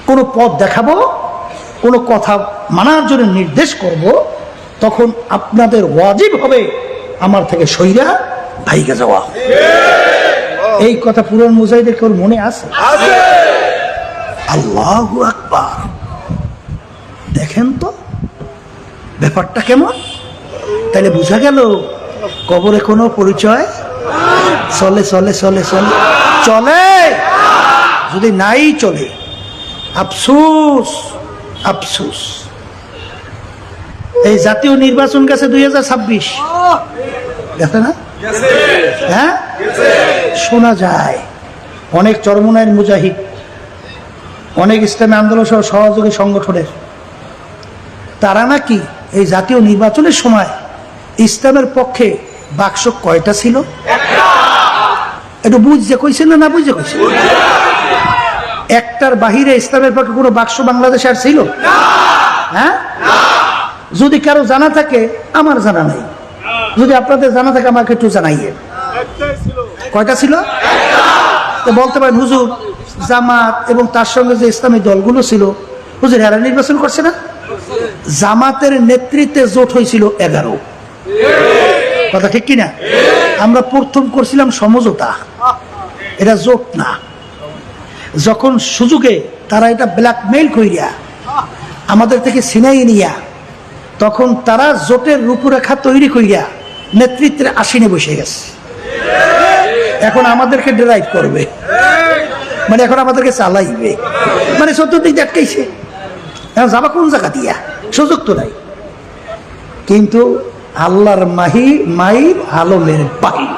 [SPEAKER 1] কোনো পথ দেখাবো, কোনো কথা মানার জন্য নির্দেশ করব, তখন আপনাদের ওয়াজিব হবে আমার থেকে সইরা ভাইগে যাওয়া। এই কথা পুরান মুজাহিদের কেউ মনে আছে? আল্লাহু আকবার। দেখেন তো ব্যাপারটা কেমন। তাহলে বোঝা গেল কবরে কোনো পরিচয় চলে চলে চলে চলে চলে, যদি নাই চলে আফসোস আফসোস। এই জাতীয় নির্বাচন গেছে 2026, গেছে না? হ্যাঁ, শোনা যায় অনেক চরমনায়ের মুজাহিদ, অনেক ইসলামী আন্দোলন সহ সহযোগী সংগঠনের তারা নাকি এই জাতীয় নির্বাচনের সময় ইসলামের পক্ষে বাক্স কয়টা ছিল একটু বুঝতে কইছে না বুঝতে কইছে? একটার বাহিরে ইসলামের পক্ষে কোনো বাক্স বাংলাদেশে আর ছিল? হ্যাঁ, যদি কারো জানা থাকে, আমার জানা নাই, যদি আপনাদের জানা থাকে আমাকে একটু জানাইয়ে। কয়টা ছিল? তো বলতে পারেন হুজুর জামাত এবং তার সঙ্গে যে ইসলামী দলগুলো ছিল, হুজুর এরা নির্বাচন করছে না? জামাতের নেতৃত্বে জোট হয়েছিল 11। কথা ঠিক কিনা? আমরা প্রথম করছিলাম সমঝোতা, এটা জোট না। যখন সুযোগে তারা এটা ব্ল্যাকমেইল কইরা আমাদের থেকে ছিনাই নিয়া, তখন তারা জোটের রূপরেখা তৈরি কইরা নেতৃত্বের আসীনে বসে গেছে। এখন আমাদেরকে ড্রাইভ করবে, মানে এখন আমাদেরকে চালাইবে, মানে চতুর্দিক দেখাইছে। এখন যাবা কোন জায়গা দিয়া? সুযোগ তো নাই। কিন্তু আল্লাহর মাইর আলমের বাহির,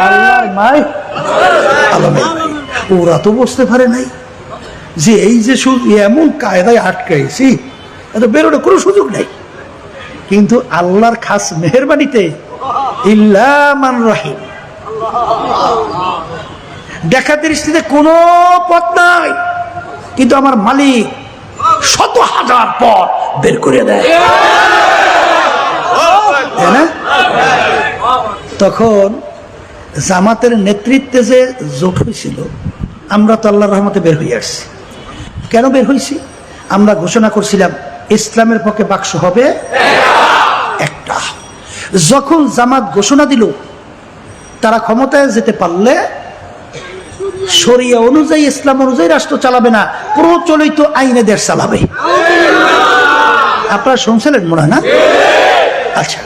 [SPEAKER 1] আল্লাহর মাইর আলমের বাহির। ওরা তো বুঝতে পারে নাই যে এই যে এমন কায়দায় আটকাইছি, এত বেরোনোর কোনো সুযোগ নাই। কিন্তু আল্লাহর খাস মেহেরবানিতে ইল্লা মান রহিম, দেখা দৃষ্টিতে কোনো পথ নাই, কিন্তু আমার মালিক 100,000 পথ বের করে দেয়, তাই না? তখন জামাতের নেতৃত্বে যে জোট হয়েছিল, আমরা তো আল্লাহর রহমতে বের হয়ে আসছি। কেন বের হয়েছি? আমরা ঘোষণা করছিলাম ইসলামের পক্ষে বাক্স হবে একটা। যখন জামাত ঘোষণা দিল তারা ক্ষমতায় যেতে পারলে শরিয়া অনুযায়ী, ইসলাম অনুযায়ী রাষ্ট্র চালাবে না, প্রচলিত আইনে দেশ চালাবে। আপনারা শুনছিলেন মনে হয় না? আচ্ছা,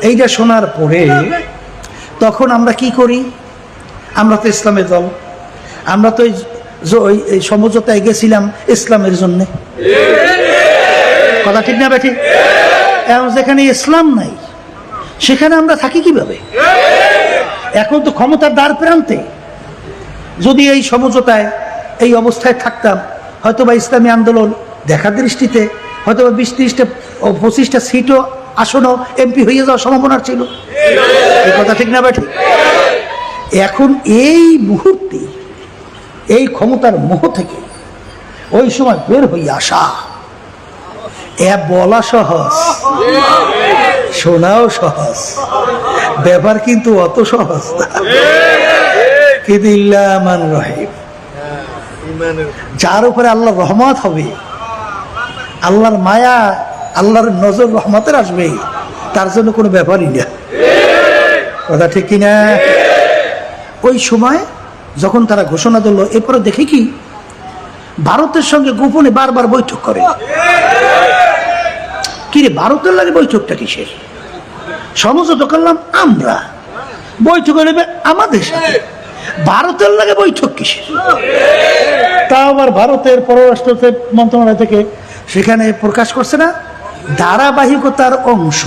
[SPEAKER 1] এইটা শোনার পরে তখন আমরা কি করি? আমরা তো ইসলামের দল, আমরা তো এই সমঝোতায় গেছিলাম ইসলামের জন্য। কথা ঠিক না বেঠিক? এখন যেখানে ইসলাম নাই সেখানে আমরা থাকি কিভাবে? এখন তো ক্ষমতার দ্বার প্রান্তে। যদি এই সমঝোতায় এই অবস্থায় থাকতাম, হয়তোবা ইসলামী আন্দোলন দেখা দৃষ্টিতে হয়তোবা 20-30টা 25টা সিটও আসনও এমপি হয়ে যাওয়ার সম্ভাবনা ছিল। এই কথা ঠিক না বেঠিক? এখন এই মুহূর্তে এই ক্ষমতার মোহ থেকে ওই সময় বের হয়ে আসা, বলা সহজ, শোনাও সহজ, ব্যাপার কিন্তু অত সহজ না। কিন্তু ইল্লা মান রহিম, যার উপরে আল্লাহর রহমত হবে, আল্লাহর মায়া, আল্লাহর নজর রহমতের আসবে, তার জন্য কোনো ব্যাপারই না। কথা ঠিক কিনা? ওই সময় যখন তারা ঘোষণা দিল, এরপরে দেখে কি ভারতের সঙ্গে গোপনে বারবার বৈঠক করে। কিরে, ভারতের লাগে বৈঠকটা কিসের? সমঝোতা করলাম আমরা, বৈঠক নেবে আমাদের সাথে, ভারতের লাগে বৈঠক কিসের? তা আবার ভারতের পররাষ্ট্র মন্ত্রণালয় থেকে সেখানে প্রকাশ করছে না, ধারাবাহিকতার অংশ,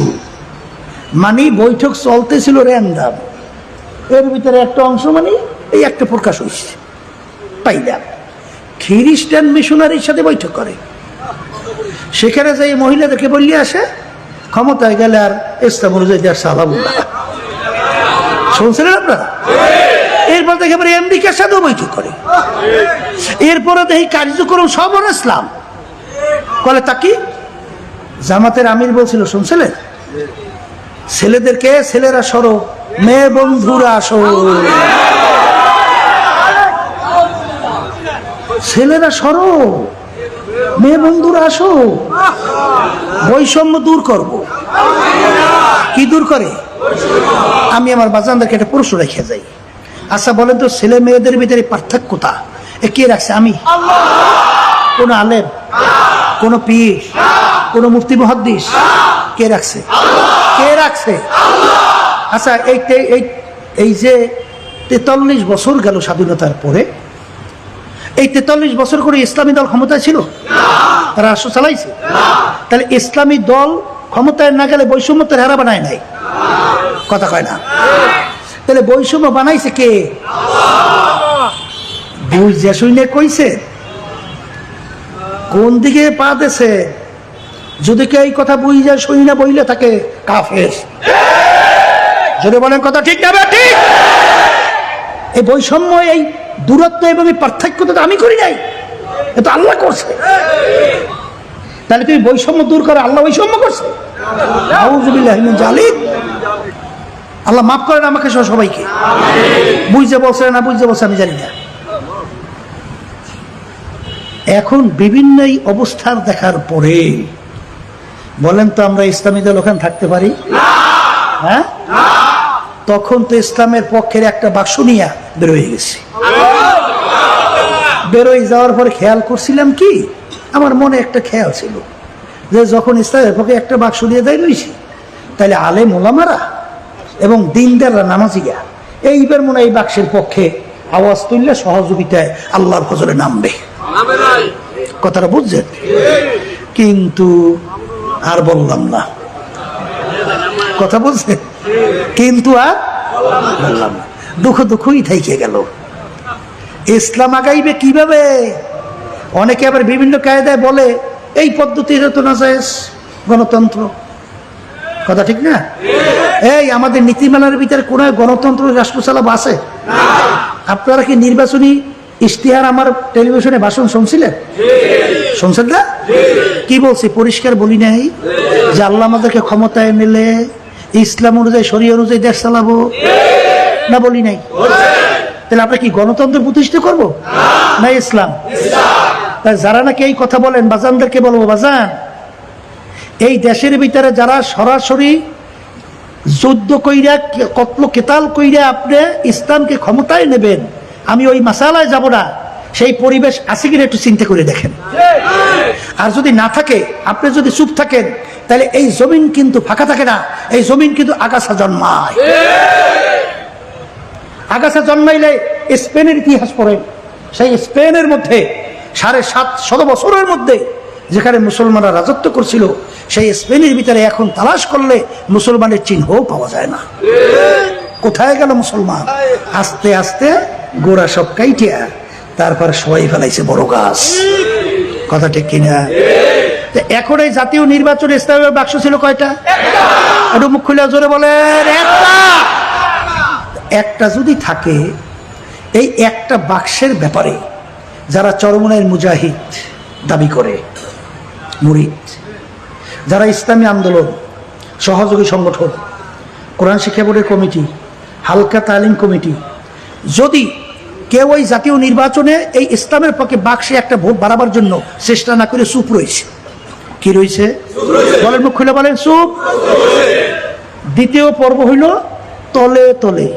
[SPEAKER 1] মানে বৈঠক চলতেছিল র্যান্ডাম, এর ভিতরে একটা অংশ মানে এই একটা প্রকাশ হয়েছে। পাইলাম খ্রিস্টান মিশনারির সাথে বৈঠক করে, সেখানে যে মহিলাদেরকে বললে আসে ক্ষমতায় গেলে আর ইসলাম অনুযায়ী দেশ চালাবো না। শুনছিলেন আপনারা? এরপর দেখে আমেরিকার সাথেও বৈঠক করে, এরপরে দেখি কার্যক্রম সব ইসলাম বলে। তা কি জামাতের আমির বলছিল, শুনছিলেন? ছেলেদেরকে, ছেলেরা সরো, মেয়ে বন্ধুরা আসো, ছেলেরা সরো, মেয়ে বন্ধুরা আসো, বৈষম্য দূর করব। কি দূর করে? আমি আমার বাজানদেরকে একটা প্রশ্ন রেখে যাই, আচ্ছা বলেন তো, ছেলে মেয়েদের ভিতরে পার্থক্যতা কে রাখছে? আমি? কোন আলেম, কোন পীর, কোন মুফতি মুহাদ্দিস? কে রাখছে? কে রাখছে? আচ্ছা এই যে 43 বছর গেল স্বাধীনতার পরে, এই 43 বছর করে ইসলামী দল ক্ষমতায় ছিল? রাষ্ট্র চালাইছে? তাহলে ইসলামী দল ক্ষমতায় না গেলে বৈষম্য তো হারা বানায় নাই, কথা কয় না? তাহলে বৈষম্য বানাইছে কে? বুঝে শুনে কইছে? কোন দিকে পা দেছে? যদি কেউ এই কথা বুঝে শুই না বইলে থাকে কাফের। যদি বলেন কথা ঠিক না ঠিক? এই বৈষম্য, এই দূরত্ব এবং এই পার্থক্যতা তো আমি করি নাই, এটা আল্লাহ করছে। তাহলে তুমি বৈষম্য দূর করো, আল্লাহ বৈষম্য করছে? আউযুবিল্লাহি মিন যালিক। আল্লাহ মাফ করেন আমাকে সহ সবাইকে। বুঝতে বলছে না বুঝতে বলছে আমি জানি না। এখন বিভিন্ন এই অবস্থার দেখার পরে বলেন তো আমরা ইসলামী দল ওখানে থাকতে পারি? হ্যাঁ, তখন তো ইসলামের পক্ষের একটা বাক্স নিয়ে বেরোয় গেছি। বেরোয় যাওয়ার পরে খেয়াল করছিলাম কি, আমার মনে একটা খেয়াল ছিল যে যখন ইসলামের পক্ষে একটা বাক্স দিয়ে দেয় রয়েছি, তাহলে আলেম ওলামারা এবং দিনদাররা নামাজিয়া এইবার মনে এই বাক্সের পক্ষে আওয়াজ তুললে সহযোগিতায় আল্লাহর ফজলে নামবে। কথাটা বুঝছেন? কিন্তু আর বললাম না, কথা বলছেন? কিন্তু আর বললাম না, দুঃখই থাইকে গেল। ইসলাম আগাইবে কিভাবে? অনেকে আবার বিভিন্ন কায়দায় বলে এই পদ্ধতিটা তো না জায়েজ, গণতন্ত্র। কথা ঠিক না? এই আমাদের নীতিমালার ভিতরে কোন গণতন্ত্র রাষ্ট্র চালাবো আছে? আপনারা কি নির্বাচনী ইশতেহার আমার টেলিভিশনে ভাষণ শুনছিলেন? শুনছেন না? কি বলছি? পরিষ্কার বলি নাই যে আল্লাহ আমাদেরকে ক্ষমতায় নিলে ইসলাম অনুযায়ী, শরীয়ত অনুযায়ী দেশ চালাবো? না বলি নাই? তাহলে আমরা কি গণতন্ত্র প্রতিষ্ঠা করব না ইসলাম? তাই যারা নাকি এই কথা বলেন, বাজানদেরকে বলবো, বাজান, এই দেশের ভিতরে যারা সরাসরি যুদ্ধ কইরা, কতল কেতাল কইরা আপনি ইসলামকে ক্ষমতায় নেবেন, আমি ওই মাসালায় যাব না, সেই পরিবেশ আছে কিনা একটু চিন্তা করে দেখেন। আর যদি না থাকে, আপনি যদি চুপ থাকেন, তাহলে এই জমিন কিন্তু ফাঁকা থাকে না, এই জমিন কিন্তু আগাছা জন্মায়। আগাছা জন্মাইলে স্পেনের ইতিহাস পড়েন, সেই স্পেনের মধ্যে 750 বছরের মধ্যে যেখানে মুসলমানরা রাজত্ব করছিল, সেই স্পেনের ভিতরে এখন তালাশ করলে মুসলমানের চিহ্নও পাওয়া যায় না। কোথায় গেল মুসলমান? আস্তে আস্তে গোড়া সব কাইটিয়া তারপর সবাই ফেলাইছে বড় গাছ। কথা ঠিক কিনা? এখন এই জাতীয় নির্বাচনে ইসলামের বাক্স ছিল কয়টা? একটু মুখ খুলে জোরে বলেন। একটা যদি থাকে, এই একটা বাক্সের ব্যাপারে যারা চরমনাইয়ের মুজাহিদ দাবি করে, মুরিদ, যারা ইসলামী আন্দোলন, সহযোগী সংগঠন, কোরআন শিক্ষা বোর্ডের কমিটি, হালকা তালিম কমিটি, যদি কেউ ওই জাতীয় নির্বাচনে এই ইসলামের পক্ষে বাক্সে একটা ভোট বাড়াবার জন্য চেষ্টা না করে চুপ রয়েছে, কি রয়েছে? বলেন, মুখ খুলে বলেন, চুপ। দ্বিতীয় পর্ব হইল তলে তলে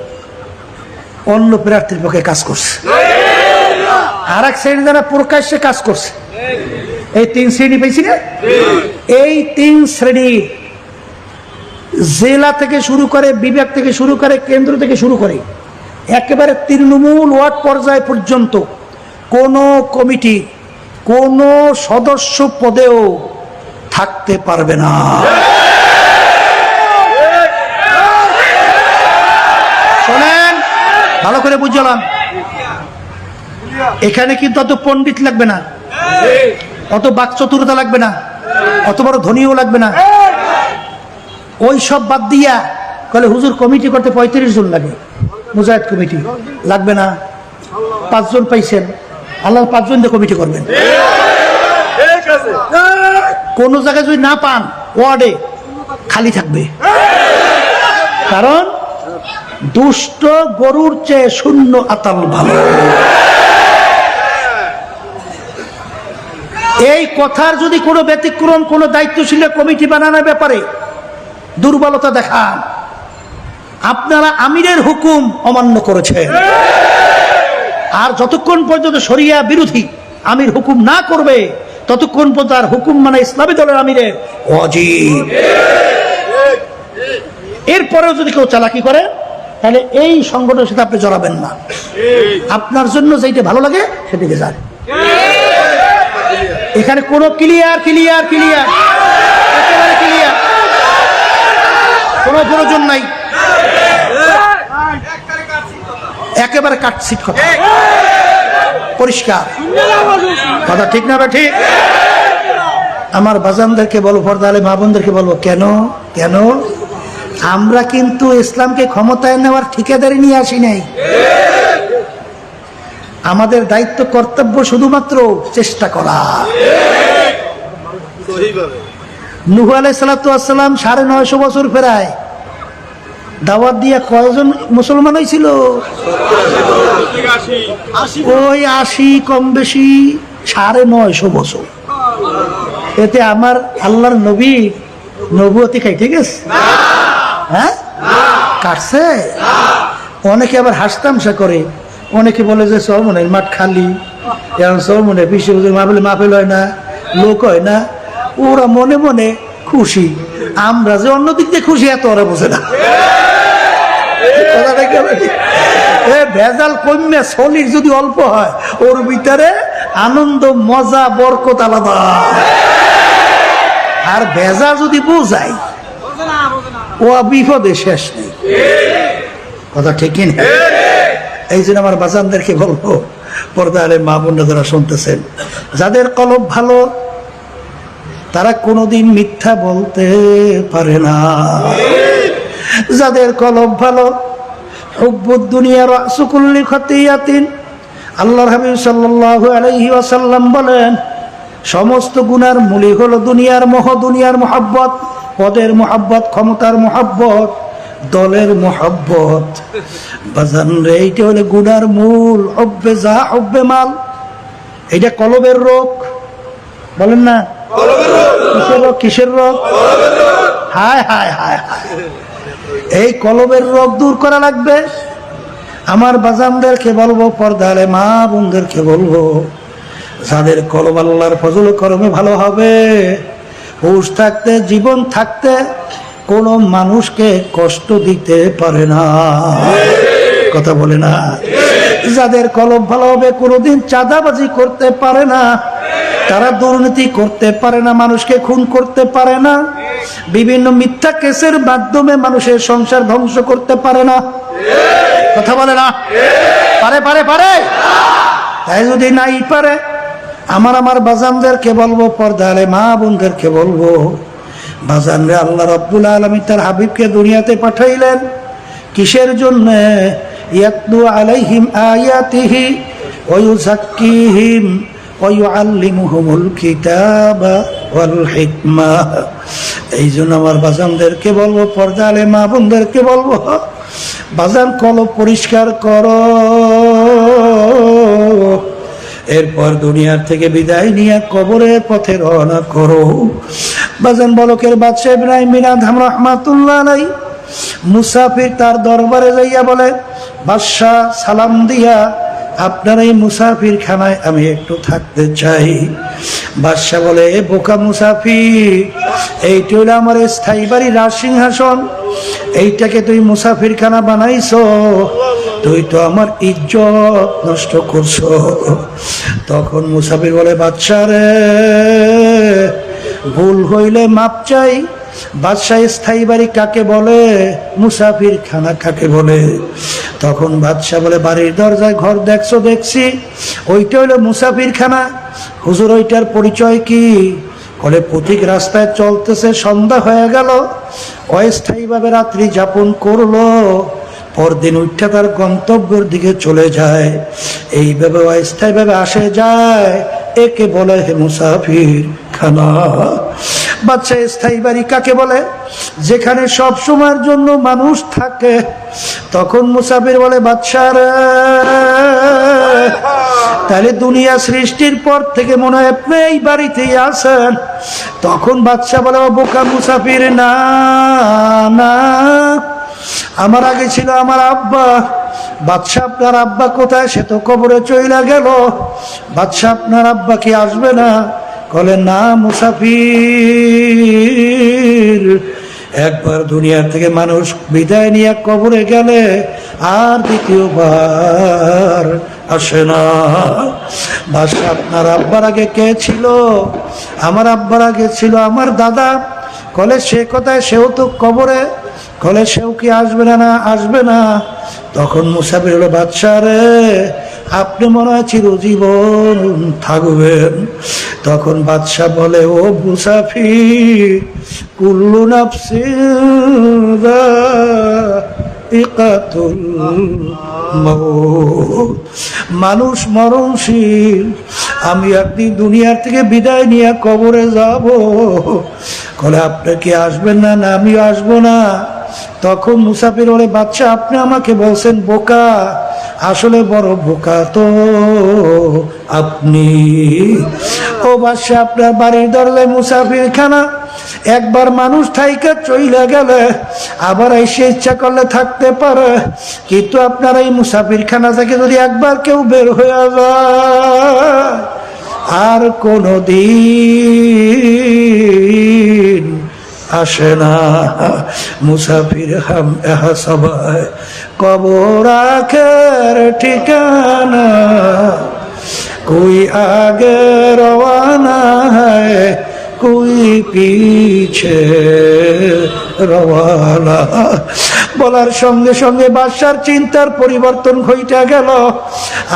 [SPEAKER 1] অন্য প্রার্থীর পক্ষে কাজ করছে, আর এক শ্রেণী যারা প্রকাশ্যে কাজ করছে। এই 3 শ্রেণী পেয়েছি না? এই 3 শ্রেণী জেলা থেকে শুরু করে, বিভাগ থেকে শুরু করে, কেন্দ্র থেকে শুরু করে, একেবারে তৃণমূল ওয়ার্ড পর্যায় পর্যন্ত কোন কমিটি, কোন সদস্য পদেও থাকতে পারবে না। শোনেন, ভালো করে বুঝলাম, এখানে কিন্তু অত পণ্ডিত লাগবে না, অত বাকচতুরতা লাগবে না, অত বড় ধনীও লাগবে না। ওই সব বাদ দিয়া কলে হুজুর কমিটি করতে 35 জন লাগে, মুজাহিদ কমিটি লাগবে না, 5 জন পাইছেন, আল্লাহ 5 জন দিয়ে কমিটি করবেন। কোন জায়গায় যদি না পান, ওয়ার্ডে খালি থাকবে, কারণ দুষ্ট গরুর চেয়ে শূন্য আতাল ভালো। এই কথার যদি কোনো ব্যতিক্রম কোনো দায়িত্বশীল কমিটি বানানোর ব্যাপারে দুর্বলতা দেখান, আপনারা আমিরের হুকুম অমান্য করেছেন, আর যতক্ষণ পর্যন্ত শরিয়া বিরোধী আমির হুকুম না করবে ততক্ষণ পর্যন্ত আর হুকুম মানে ইসলামী দলের আমিরের ওয়াজিব। এরপরেও যদি কেউ চালাকি করে তাহলে এই সংগঠনের সাথে আপনি জড়াবেন না, আপনার জন্য যেটা ভালো লাগে সেদিকে যান। এখানে কোনো ক্লিয়ার ক্লিয়ার ক্লিয়ার একেবারে ক্লিয়ার, কোনো প্রয়োজন নাই, একেবারে কাটছিট কথা, পরিষ্কার কথা, ঠিক না? ঠিক। আমার বাজানদেরকে বলবো, পর্দালে মা বোনদেরকে বলবো, কেন কেন আমরা কিন্তু ইসলামকে ক্ষমতায় নেওয়ার ঠিকাদারি নিয়ে আসি নাই। আমাদের দায়িত্ব কর্তব্য শুধুমাত্র চেষ্টা করা। নূহ আলাইহিস সালাতু ওয়াস সালাম 950 বছর ফেরায় দাওয়াত দিয়া কয়জন মুসলমান হয়েছিল? ওই 80 কম বেশি 950 বছর। এতে আমার আল্লাহর নবী নবুয়তি খাই, ঠিক আছে? হ্যাঁ, কাটছে। অনেকে আবার হাসতামশা করে, অনেকে বলে যে সরমনের মাঠ খালি, এখন সরমনে বিশ্ব মাহফিলে মাহফিল হয় না, লোক হয় না, ওরা মনে মনে খুশি, আমরা যে অন্যদিক দিয়ে খুশি এত ওরা বোঝে না। ভেজাল কমে শরীর যদি অল্প হয় ওর ভিতরে আনন্দ মজা বরকত আলাদা, আর ভেজাল যদি বোঝাই ও বিপদে শেষ নেই, কথা ঠিকই না? এই জন্য আমার বাজানদেরকে বলবো, পর্দারে মা বোনরা যারা শুনতেছেন, যাদের কলব ভালো তারা কোনোদিন মিথ্যা বলতে পারে না। যাদের কলব ভালো, হুব্বুদ দুনিয়া রাসু কুল্লি খতিয়াতিন, আল্লাহর হাবিব সাল্লাল্লাহু আলাইহি ওয়াসাল্লাম বলেন, সমস্ত গুনার মূলই হলো দুনিয়ার মোহ, দুনিয়ার মোহাব্বত, পদের মোহাব্বত, ক্ষমতার মোহাব্বত, দলের মোহাব্বত। বাজান রে, এইটা হলে গুনার মূল। হব্বে যা হব্বে মাল, এইটা কলবের রোগ। বলেন না কিসের রোগ? কিসের রোগ? হায় হায় হায় হায়, এই কলবের রোগ দূর করা লাগবে। আমার বাজানদেরকে বলবো, পর্দারে মা বোনদেরকে বলবো, যাদের কলব আল্লাহর ফজল করমে ভালো হবে, হুঁশ থাকতে, জীবন থাকতে কোনো মানুষকে কষ্ট দিতে পারে না, কথা বলে না? যাদের কলব ভালো হবে, কোনোদিন চাঁদাবাজি করতে পারে না, তারা দুর্নীতি করতে পারে না, মানুষকে খুন করতে পারে না, বিভিন্ন মিথ্যা কেসের মাধ্যমে মানুষের সংসার ধ্বংস করতে পারে না, কথা বলে না? পারে পারে পারে? তাই যদি নাই পারে, আমার বাজানদেরকে বলবো, পর্দারে মা বোনদেরকে বলবো, বাজানরে আল্লাহ রাব্বুল আলামিন তার হাবিবকে দুনিয়াতে পাঠাইলেন কিসের জন্য? ইয়াতলু আলাইহিম আয়াতিহি ওয়া ইউযাক্কিহিম ওয়া ইউআল্লিমুহুমুল কিতাবা ওয়াল হিকমা। এই জন্য আমার বাজানদেরকে বলবো, পর্দারে মা বোনদেরকে বলবো, বাজান কলব পরিষ্কার করো, এরপর দুনিয়ার থেকে বিদায় নিয়ে কবরের পথে রওনা করো। বাজান বলকের বাদশা ইব্রাহিম বিন আদহাম রাহমাতুল্লাহ আলাইহি মুসাফির তার দরবারে যাইয়া বলে, বাদশা সালাম দিয়া, আপনার এই মুসাফির খানায় আমি একটু থাকতে চাই। বাদশা বলে, এ বোকা মুসাফির, এইটা হলো আমার স্থায়ী বাড়ি, রাজসিংহাসন, এইটাকে তুই মুসাফির খানা বানাইছো, তুই তো আমার ইজ্জত নষ্ট করছো। তখন মুসাফির বলে, বাদশা রে, ভুল হইলে মাপ চাই। বাদশাহ স্থায়ী বাড়ি কাকে বলে, মুসাফির খানা কাকে বলে? তখন বাদশাহ বলে, বাড়ির দরজায় ঘর দেখছো? দেখছি, ওইটা হইলো মুসাফির খানা। হুজুর, ওইটার পরিচয় কি? বলে, প্রতীক রাস্তায় চলতেছে, সন্ধ্যা হয়ে গেল, অস্থায়ীভাবে রাত্রি যাপন করলো, পরদিন উঠে তার গন্তব্যের দিকে চলে যায়, এইভাবে অস্থায়ীভাবে আসে যায়, একে বলে হে মুসাফির খানা। বাচ্চা স্থায়ী বাড়ি কাকে বলে? যেখানে সব সময়ের জন্য মানুষ থাকে। তখন মুসাফির বলে, বাচ্চা রে, তাহলে দুনিয়া সৃষ্টির পর থেকে মনে হয় আপনি এই বাড়িতেই আছেন। তখন বাচ্চা বলে, ও বোকা মুসাফির, না না, আমার আগে ছিল আমার আব্বা। বাদশা, আপনার আব্বা কোথায়? সে তো কবরে চইলা গেল। বাদশা, আপনার আব্বা কি আসবে না? বলে, না মুসাফির, একবার দুনিয়ার থেকে মানুষ বিদায় নিয়ে কবরে গেলে আর দ্বিতীয়বার আসে না। বাদশা, আপনার আব্বার আগে কে ছিল? আমার আব্বার আগে ছিল আমার দাদা। কলে, সে কোথায়? সেও তো কবরে। কলে, সেও কি আসবে না? না, আসবে না। তখন মুসাফির হলো, বাদশা রে, আপনি মনে হয় চিরজীবন থাকবেন। তখন বাদশা বলে, ও মুসাফির, কুল্লু নাফসিন যায়িকাতুল মাউত, মানুষ মরণশীল। আমি একদিন দুনিয়ার থেকে বিদায় নিয়ে কবরে যাব। বলে, আপনি কি আসবেন না? না, আমিও আসবো না। তখন মুসাফির বলে, বাচ্চা, আপনি আমাকে বলছেন বোকা, আসলে বড় বোকা তো আপনি। ও বাদশা, আপনার বাড়ির দরলে মুসাফির খানা। একবার মানুষ থাইকা চইলা গেলে আবার এসে ইচ্ছা করলে থাকতে পারে, কিন্তু আপনার এই মুসাফির খানা থেকে যদি একবার কেউ বের হয়ে যায় আর কোনদিন আসে না। মুসাফির হাম এহা সবাই কবর আখের ঠিকানা, কোই আগে রওয়ানা হ্যায় কোই পিছে রওয়ানা। বলার সঙ্গে সঙ্গে বাদশার চিন্তার পরিবর্তন ঘইটা গেল।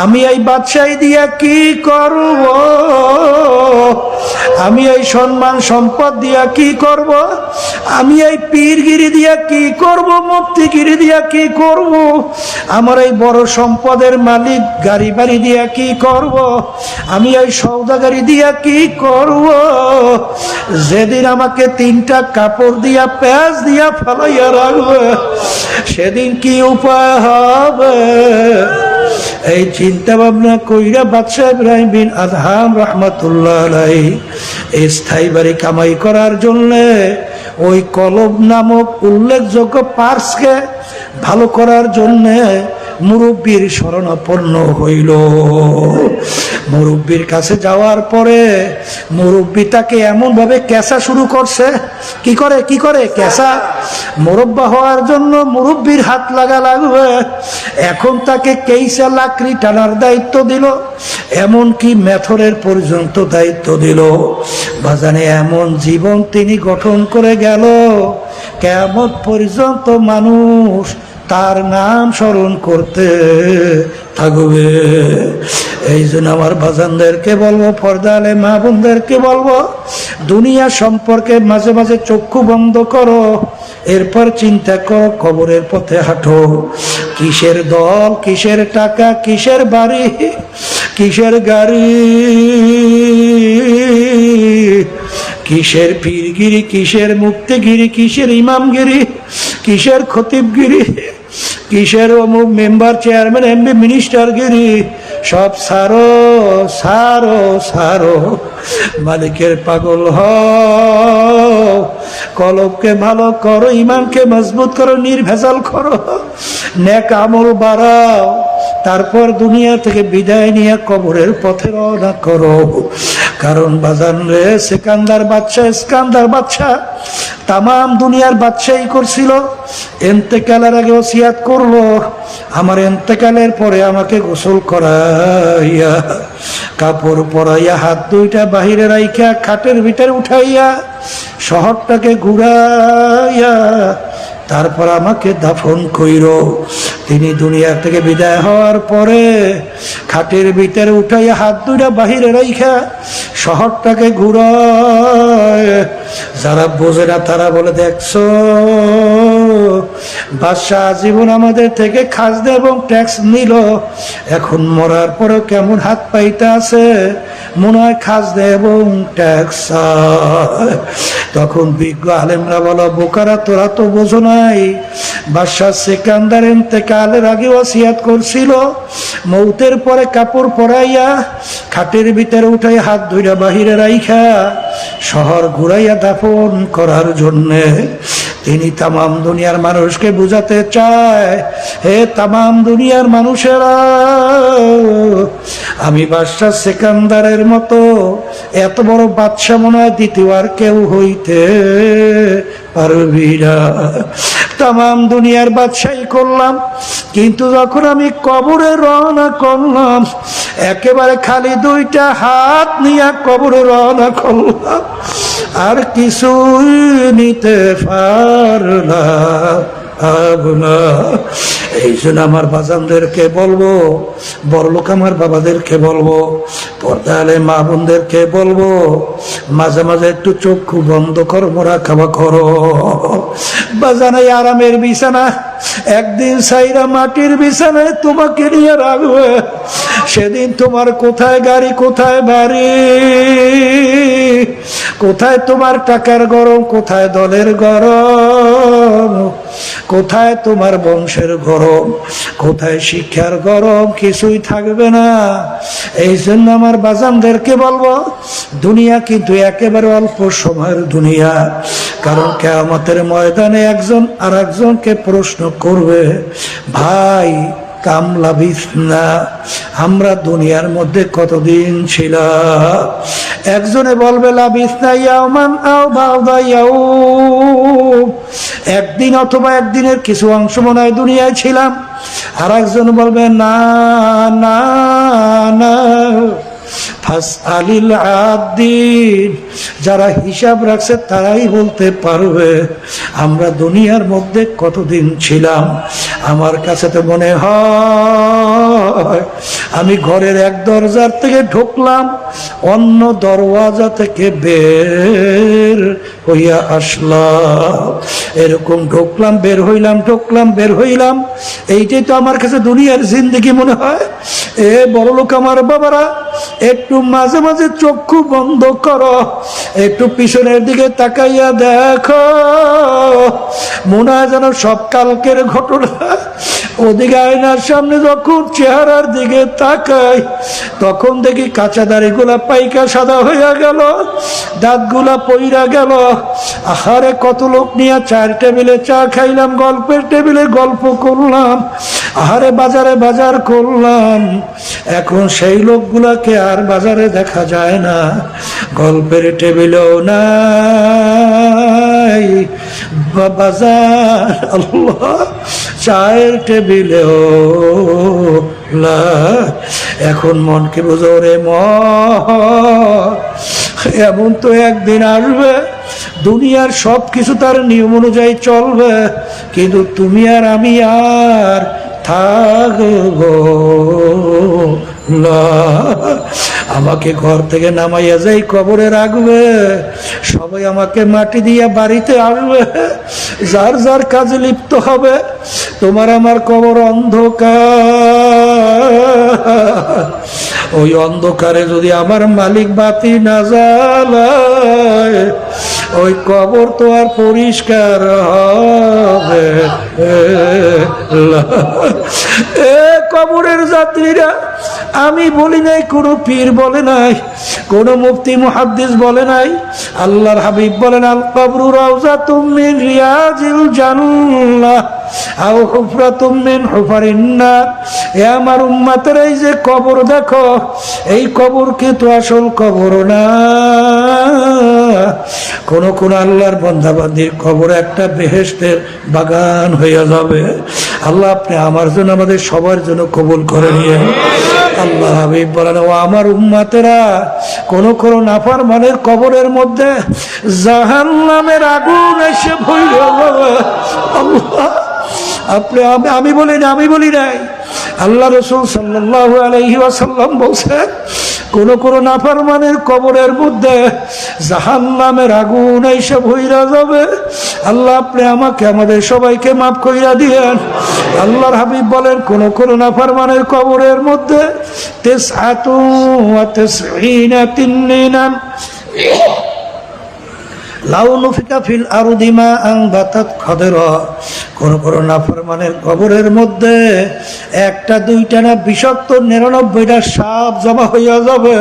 [SPEAKER 1] আমি এই বাদশাহী দিয়া কি করব? আমি এই সম্মান সম্পদ দিয়া কি করব? আমি এই পীরগিরি দিয়া কি করব? মুফতিগিরি দিয়া কি করব? আমার এই বড় সম্পদের মালিক গাড়ি বাড়ি দিয়া কি করব? আমি এই সওদাগারি দিয়া কি করব? যেদিন আমাকে 3টা কাপড় দিয়া প্যাঁচ দিয়া ফালাইয়া রাখবে, সেদিন কি উপায় হবে? এই চিন্তা ভাবনা কইরা বাদশা ইব্রাহিম বিন আদহাম রাহমাতুল্লাহ আলাইহি স্থায়ী বাড়ি কামাই করার জন্য ওই কলব নামক উল্লেখযোগ্য পার্সকে ভালো করার জন্য মুরব্বীর শরণাপন্ন হইল। মুরব্বীর কাছে যাওয়ার পরে মুরব্বী তাকে এমন ভাবে কেসা শুরু করছে। কি করে কেসা? মুরব্বা হওয়ার জন্য মুরব্বীর হাত লাগা লাগবে। এখন তাকে কেইসা লাকড়ি টানার দায়িত্ব দিল, এমনকি মেথরের পর্যন্ত দায়িত্ব দিল। বাজানে এমন জীবন তিনি গঠন করে গেল, কিয়ামত পর্যন্ত মানুষ তার নাম স্মরণ করতে থাকবে। এই জন্য আমার বাজানদেরকে বলবো, পর্দালে মা বোনদেরকে বলবো, দুনিয়া সম্পর্কে মাঝে মাঝে চক্ষু বন্ধ করো, এরপর চিন্তা করো, কবরের পথে হাঁটো। কিসের দল, কিসের টাকা, কিসের বাড়ি, কিসের গাড়ি, কিসের পীরগিরি, কিসের মুক্তিগিরি, কিসের ইমামগিরি, কিসের খতিবগিরি, কিসের অমুক মেম্বার, চেয়ারম্যান, এমপি, মিনিস্টারগিরি, সব সারো সারো সারো। মালিকের পাগল হও, কলবকে ভালো করো, ইমানকে মজবুত করো, নির্ভেজাল করো, নেক আমল বাড়াও, তারপর দুনিয়া থেকে বিদায় নিয়ে কবরের পথে রওনা করো। কারণ বাজান রে, ইস্কান্দার বাদশা তাম দুনিয়ার বাদশাহী করছিল। এন্তেকালের আগে ওসিয়াত করলো, আমার এন্তেকালের পরে আমাকে গোসল করাইয়া, কাপড় পরাইয়া, হাত 2টা বাহিরে রাইখা, খাটের ভিতরে উঠাইয়া, শহরটাকে ঘুরাইয়া, তারপর আমাকে দাফন কইর। তিনি দুনিয়া থেকে বিদায় হওয়ার পরে খাটের ভিতরে উঠাইয়া, হাত 2টা বাহিরে রাইখা, শহরটাকে ঘুরায়। যারা বোঝে না তারা বলে, দেখছো বাদশাহ জীবন আমাদের থেকে খাজনা এবং ট্যাক্স নিল, এখন মরার পরেও কেমন হাত পাইতে আছে, মনে হয় খাজনা এবং ট্যাক্স। তখন বিজ্ঞ আলেমরা বলো, বোকারা তোরা তো বোঝো নাই, বাদশাহ সিকান্দার ইন্তেকালের আগে ওসিয়াত করছিল মৌতের পরে কাপড় পরাইয়া খাটের ভিতরে উঠাই হাত ধুইরা বাহিরে রাইখা শহর ঘুরাইয়া দাফন করার জন্যে। তিনি তামাম দুনিয়ার মানুষকে বুঝাতে চায়, হে তামাম দুনিয়ার মানুষেরা, আমি বাদশাহ সিকান্দারের মতো এত বড় বাদশাহ মনে হয় দ্বিতীয় আর কেউ হইতে পারবি না। তামাম দুনিয়ার বাদশাহী করলাম, কিন্তু যখন আমি কবরে রওনা করলাম, একেবারে খালি দুইটা হাত নিয়ে কবরে রওনা করলাম, আর কিছুই নিতে পারলাম না। এই জন্য আমার বাজানদেরকে বলবো, বড়লোক আমার বাবাদেরকে বলবো, পর্দালে মা বোনদেরকে বলবো, মাঝে মাঝে একটু চক্ষু বন্ধ করো, মোরা খাওয়া করো। বাজানাই আরামের বিছানা একদিন সাইরা মাটির বিছানায় তোমাকে নিয়ে রাখবে, সেদিন তোমার কোথায় গাড়ি, কোথায় বাড়ি, কোথায় তোমার টাকার গরম, কোথায় দলের গরম, কোথায় তোমার বংশের গরম, কোথায় শিক্ষার গরম, কিছুই থাকবে না। এই জন্য আমার বাজানদেরকে বলবো, দুনিয়া কিন্তু একেবারে অল্প সময়ের দুনিয়া, কারণ কিয়ামতের ময়দানে একজন আর একজনকে প্রশ্ন করবে, ভাই কাম লাভিস না, আমরা দুনিয়ার মধ্যে কতদিন ছিলাম? একজনে বলবে লাভিস না ইয়াওমান আও বা'দা ইয়াউম, একদিন অথবা একদিনের কিছু অংশ মনে হয় দুনিয়ায় ছিলাম। আর একজন বলবে না না না, ফাসআলিল আদিন, যারা হিসাব রাখছে তারাই বলতে পারবে আমরা দুনিয়ার মধ্যে কতদিন ছিলাম। আমার কাছে তো মনে হয় আমি ঘরের এক দরজার থেকে ঢুকলাম, অন্য দরওয়াজা থেকে বের হইয়া আসলাম, এরকম ঢুকলাম বের হইলাম, ঢুকলাম বের হইলাম, এইটাই তো আমার কাছে দুনিয়ার জিন্দেগি মনে হয়। এ বড়লোক আমার বাবারা, একটু মাঝে মাঝে চক্ষু বন্ধ করো, একটু পিছনের দিকে তাকাইয়া দেখো, মনে হয় যেন সব কালকের ঘটনা। ওদিকে আয়নার সামনে যখন চেহারার দিকে তাকাই, তখন দেখি কাঁচা দাড়িগুলা পাইকা সাদা হইয়া গেল, দাঁতগুলা পইরা গেল। আহারে কত লোক নিয়ে চার টেবিলে চা খাইলাম, গল্পের টেবিলে গল্প করলাম, আহারে বাজারে বাজার করলাম, এখন সেই লোকগুলাকে আর বাজারে দেখা যায় না, গল্পের টেবিলেও নাই, বাজার আল্লাহ চায়ের টেবিলেও না। এখন মনকে বুঝো রে মন, এমন তো একদিন আসবে দুনিয়ার সব কিছু তার নিয়ম অনুযায়ী চলবে, কিন্তু তুমি আর আমি আর থাকবো না। আমাকে ঘর থেকে নামাইয়া যাই কবরে রাখবে, সবাই আমাকে মাটি দিয়ে বাড়িতে আসবে, যার যার কাজে লিপ্ত হবে। তোমার আমার কবর অন্ধকার, ওই অন্ধকারে যদি আমার মালিক বাতি না জ্বালায়, ওই কবর তো আর পরিষ্কার হবে। এ কবরের যাত্রীরা, আমি বলি নাই, কোন পীর বলে নাই, কোন মুফতি মুহাদ্দিস বলে নাই, আল্লাহর হাবিব বলেন, আল কবরু রাউযাতুম মিন রিয়াজিল জান্নাহ আও হুফরাতুম মিন হুফারিন নার। এ আমার উম্মতের, এই যে কবর দেখো, এই কবর কিন্তু আসল কবর না। কোন কোন আল্লাহর বান্দাবান্দির কবর একটা বেহেশতের বাগান হইয়া যাবে। আল্লাহ আপনি আমার জন্য, আমাদের সবার জন্য কবুল করে নিয়ে। আল্লাহ হাবিব বলেন, ও আমার উম্মতেরা, কোন কোন নাফরমানের কবরের মধ্যে জাহান্নামের আগুন এসে ভরে যাবে। আল্লাহ আপনি, আমি বলি না, আমি বলি নাই, আল্লাহ রাসূল সাল্লাল্লাহু আলাইহি ওয়াসাল্লাম বলছেন, কোন কোন নাফরমানের কবরের মধ্যে জাহান্নামের আগুন এসে ভইরা যাবে। আল্লাহ আপনি আমাকে আমাদের সবাইকে মাফ কইরা দিয়েন। আল্লাহর হাবিব বলেন কোন কোন নাফরমানের কবরের মধ্যে তিসআতু ওয়া তিসঈনা তিন্নিনান লাউ নুফিকা ফিল আরদি মা আনবাতাত খাদরা। কোন কোন নাফরমানের কবরের মধ্যে একটা দুইটা না বিষাক্ত 99টা সাপ জমা হইয়া যাবে।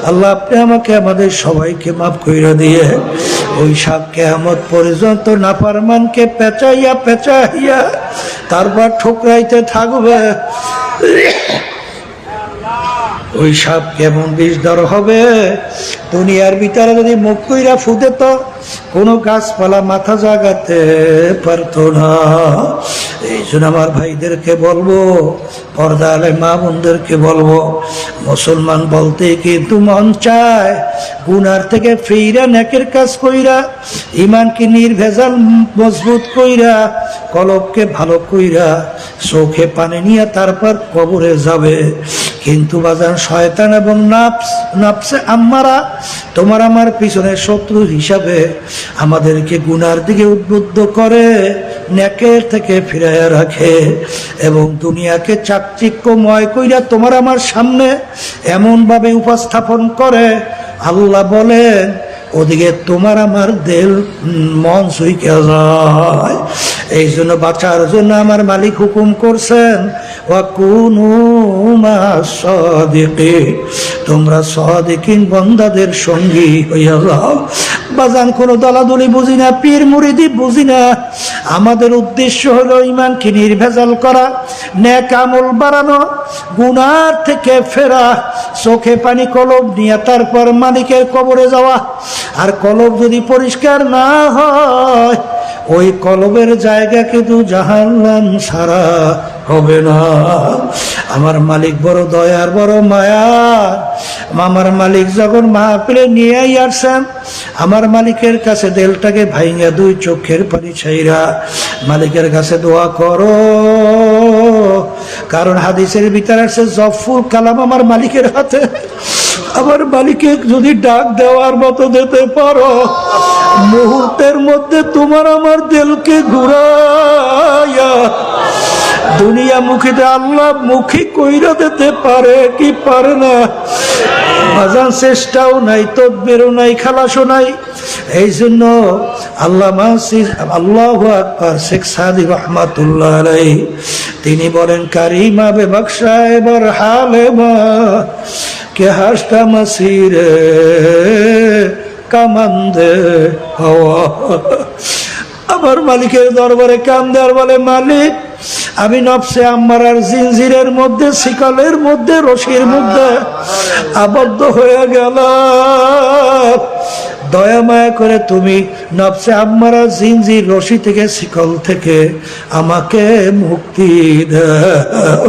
[SPEAKER 1] আল্লাহ আপনি আমাকে আমাদের সবাইকে মাফ কইরা দিয়ে ওই সাপ কিয়ামত পর্যন্ত নাফরমানকে পেঁচাইয়া পেঁচাইয়া তারপর ঠোকরাইতে থাকবে। ওই সাপ কেমন বিষধর হবে, দুনিয়ার ভিতরে যদি মুখ কইরা ফুটে তো কোনো গাছপালা মাথা জাগাতে পারতো না। এই জন্য আমার ভাইদেরকে বলবো, পর্দা আলে মা বোনদেরকে বলবো, মুসলমান বলতে কিন্তু মন চায় গুনার থেকে ফিরা নেকের কাজ কইরা, ইমানকে নির্ভেজাল মজবুত কইরা, কলবকে ভালো কইরা, চোখে পানি নিয়ে তারপর কবরে যাবে। কিন্তু বাজার শয়তান এবং নাফসে আম্মারা তোমার আমার পিছনে শত্রু হিসাবে আমাদেরকে গুনার দিকে উদ্বুদ্ধ করে, নেকের থেকে ফিরাইয়া রাখে এবং দুনিয়াকে চাকচিক্যময় কইরা তোমার আমার সামনে এমন ভাবে উপস্থাপন করে, আল্লাহ বলেন ওদিকে তোমার আমার দিল মন সুইকে যায়। এই জন্য বাঁচার জন্য আমার মালিক হুকুম করছেন ওয়াকুনু মা'আস সাদিকিন, তোমরা সাদিকিন বান্দাদের সঙ্গী হইয়া যাও। বাজান কোনো দলাদলি বুঝি না, পীর মুরিদি বুঝি না, আমাদের উদ্দেশ্য হলো ঈমানকে নির্ভেজাল করা, নেক আমল বাড়ানো, গুনার থেকে ফেরা, চোখে পানি কলব নিয়ে তারপর মালিকের কবরে যাওয়া। আর কলব যদি পরিষ্কার না হয় ওই কলবের জায়গা কিন্তু জাহান্নাম ছাড়া হবে না। আমার মালিক বড় দয়ার বড় মায়া। আমার মালিক যখন মাহফিলে নিয়ে আসছেন, আমার মালিকের কাছে দিলটাকে ভাইঙ্গা দুই চোখের পানি ছাইরা মালিকের কাছে দোয়া করো, কারণ হাদিসের ভিতরে আছে জফুল কালাম আমার মালিকের হাতে। আমার মালিককে যদি ডাক দেওয়ার মতো দিতে পারো, মুহূর্তের মধ্যে তোমার আমার দিলকে ঘুরাইয়া দুনিয়া মুখীতে আল্লাহ মুখী কইরা দিতে পারে কি পারে না? বাজার চেষ্টাও নাই, তদবিরও নাই, খালাসও নাই। এই জন্য আল্লাহু আকবার শেখ সাদি রহমাতুল্লাহ আলাইহি তিনি বলেন কারিমা বে বখশা এবার হালে মা কে হাসটা মাসিরে কামান্দে হওয়া। আমার মালিকের দরবারে কান্দে আর বলে, মালিক আমি নফসে আম্মারার জিনজিরের মধ্যে, শিকলের মধ্যে, রশির মধ্যে আবদ্ধ হয়ে গেলাম। দয়া মায়া করে তুমি নফসে আম্মারা জিনজির রশি থেকে, শিকল থেকে আমাকে মুক্তি দাও।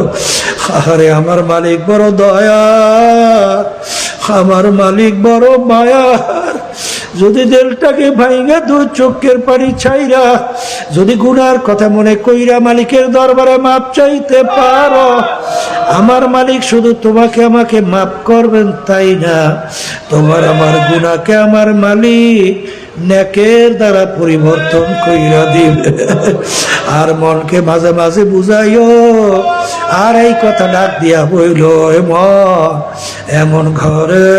[SPEAKER 1] আরে আমার মালিক বড় দয়া, আমার মালিক বড় মায়া। যদি দিলটাকে ভাইঙ্গা দু চোখের পানি ছাইরা যদি গুনার কথা মনে কইরা মালিকের দরবারে মাপ চাইতে পারো, আমার মালিক শুধু তোমাকে আমাকে মাপ করবেন তাই না, তোমার আমার গুনাহকে আমার মালিক নেকের দ্বারা পরিবর্তন কইরা দিবে। আর মনকে মাঝে মাঝে বুঝাইও, আর এই কথা ডাক দিয়া বইল, এমন ঘরে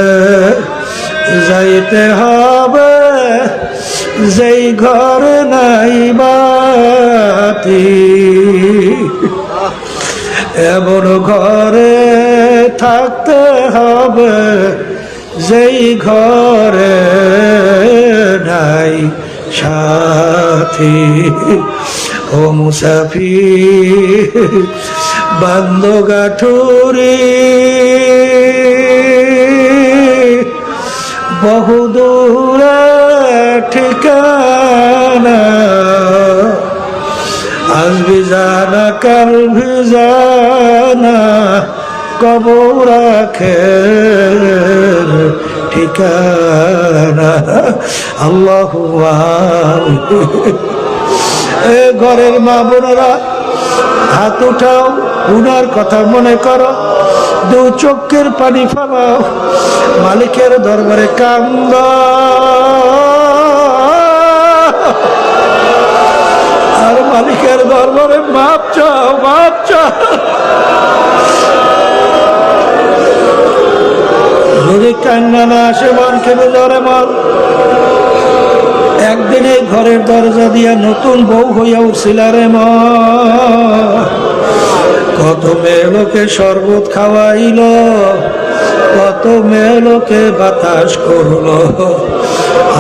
[SPEAKER 1] যাইতে হবে যেই ঘরে নাই বাতি, এমন ঘরে থাকতে হবে যেই ঘরে নাই সাথী। ও মুসাফির বান্দো গাঠুরি বহুদূরে ঠিকানা, আজ ভি জানা কাল ভি জানা কবর আখের ঠিকানা। আল্লাহু আকবার। এ ঘরের মা বোনেরা, হাত উঠাও, গুনার কথা মনে করো, দু চোখের পানি ফেলাও, মালিকের দরবারে কান্দ, আর মালিকের দরবারে মাপ চাও, মাপ চাও। যদি কান্না না আসে মন কেঁদে ধরে মন। একদিন এই ঘরের দরজা দিয়া নতুন বউ হইয়া উঠছিল রে মন। কত মেয়ে লোকে শরবত খাওয়াইল, কত মেয়ে লোকে বাতাস করলো,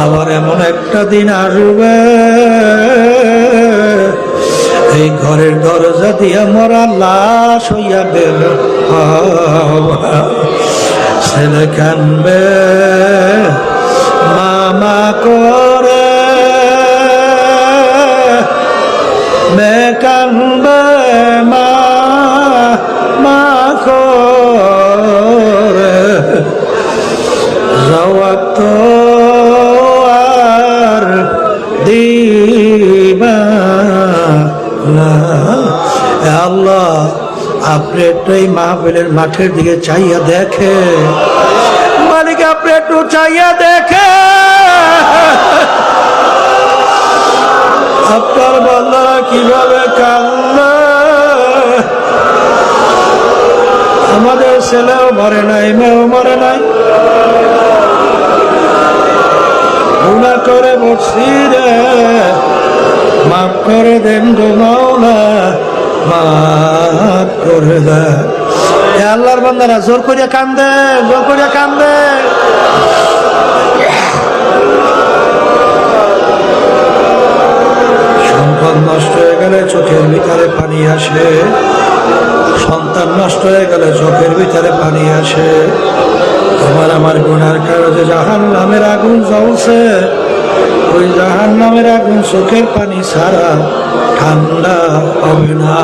[SPEAKER 1] আবার এমন একটা দিন আসবে এই ঘরের দরজা দিয়া মরা লাশ হইয়া বের হবা। ছেলে কানবে মামা করে, মেয়ে কানবে মা করে, জবাব তো আর দিবা না। আল্লাহ, আপনি একটু এই মাহফিলের মাঠের দিকে চাইয়া দেখে, মালিক আপনি একটু চাইয়া দেখে, আপনার বান্দারা কিভাবে কান্না। আমাদের ছেলেও মরে নাই, মেয়েও মরে নাই, গুনাহ করে বসছি রে, মাফ করে দেন গো মাওলা, মাফ করে দেন। আল্লাহর বান্দারা জোর করিয়া কান্দে, জোর করিয়া কান্দে। সম্পদ নষ্ট হয়ে গেলে চোখের ভিতরে পানি আসে, সন্তান নষ্ট হয়ে গেলে চোখের ভিতরে পানি আসে। তোমার আমার গুনার কারণে জাহান্নামের আগুন জ্বলছে, ওই জাহান্নামের আগুন চোখের পানি ছাড়া ঠান্ডা হবে না।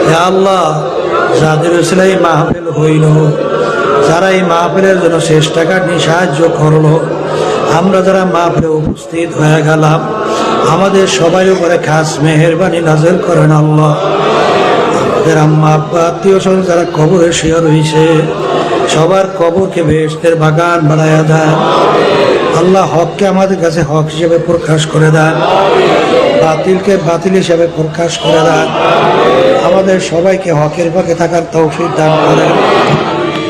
[SPEAKER 1] হে আল্লাহ, যাদের ছেলে এই মাহফিল হইল, যারা এই মাহফিলের জন্য শেষ টাকা নিয়ে সাহায্য করলো, আমরা যারা মাহফিলে উপস্থিত হয়ে গেলাম, আমাদের সবাই উপরে খাস মেহেরবানি নাযিল করেন আল্লাহ। আমাদের আম্মা আব্বা আত্মীয় স্বজন যারা কবরে শুয়ে রয়েছে, সবার কবরকে বেহেশতের বাগান বানায়া দেন আল্লাহ। হককে আমাদের কাছে হক হিসেবে প্রকাশ করে দেন, বাতিলকে বাতিল হিসেবে প্রকাশ করে দেন। আমাদের সবাইকে হকের পক্ষে থাকার তৌফিক দান করেন।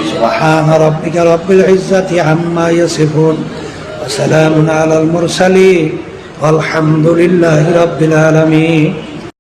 [SPEAKER 1] সুবহান রাব্বিকা রাব্বিল ইজ্জাতি আম্মা ইয়াসিফুন ওয়া সালামুন আলাল মুরসালিন ওয়ালহামদুলিল্লাহি রাব্বিল আলামিন।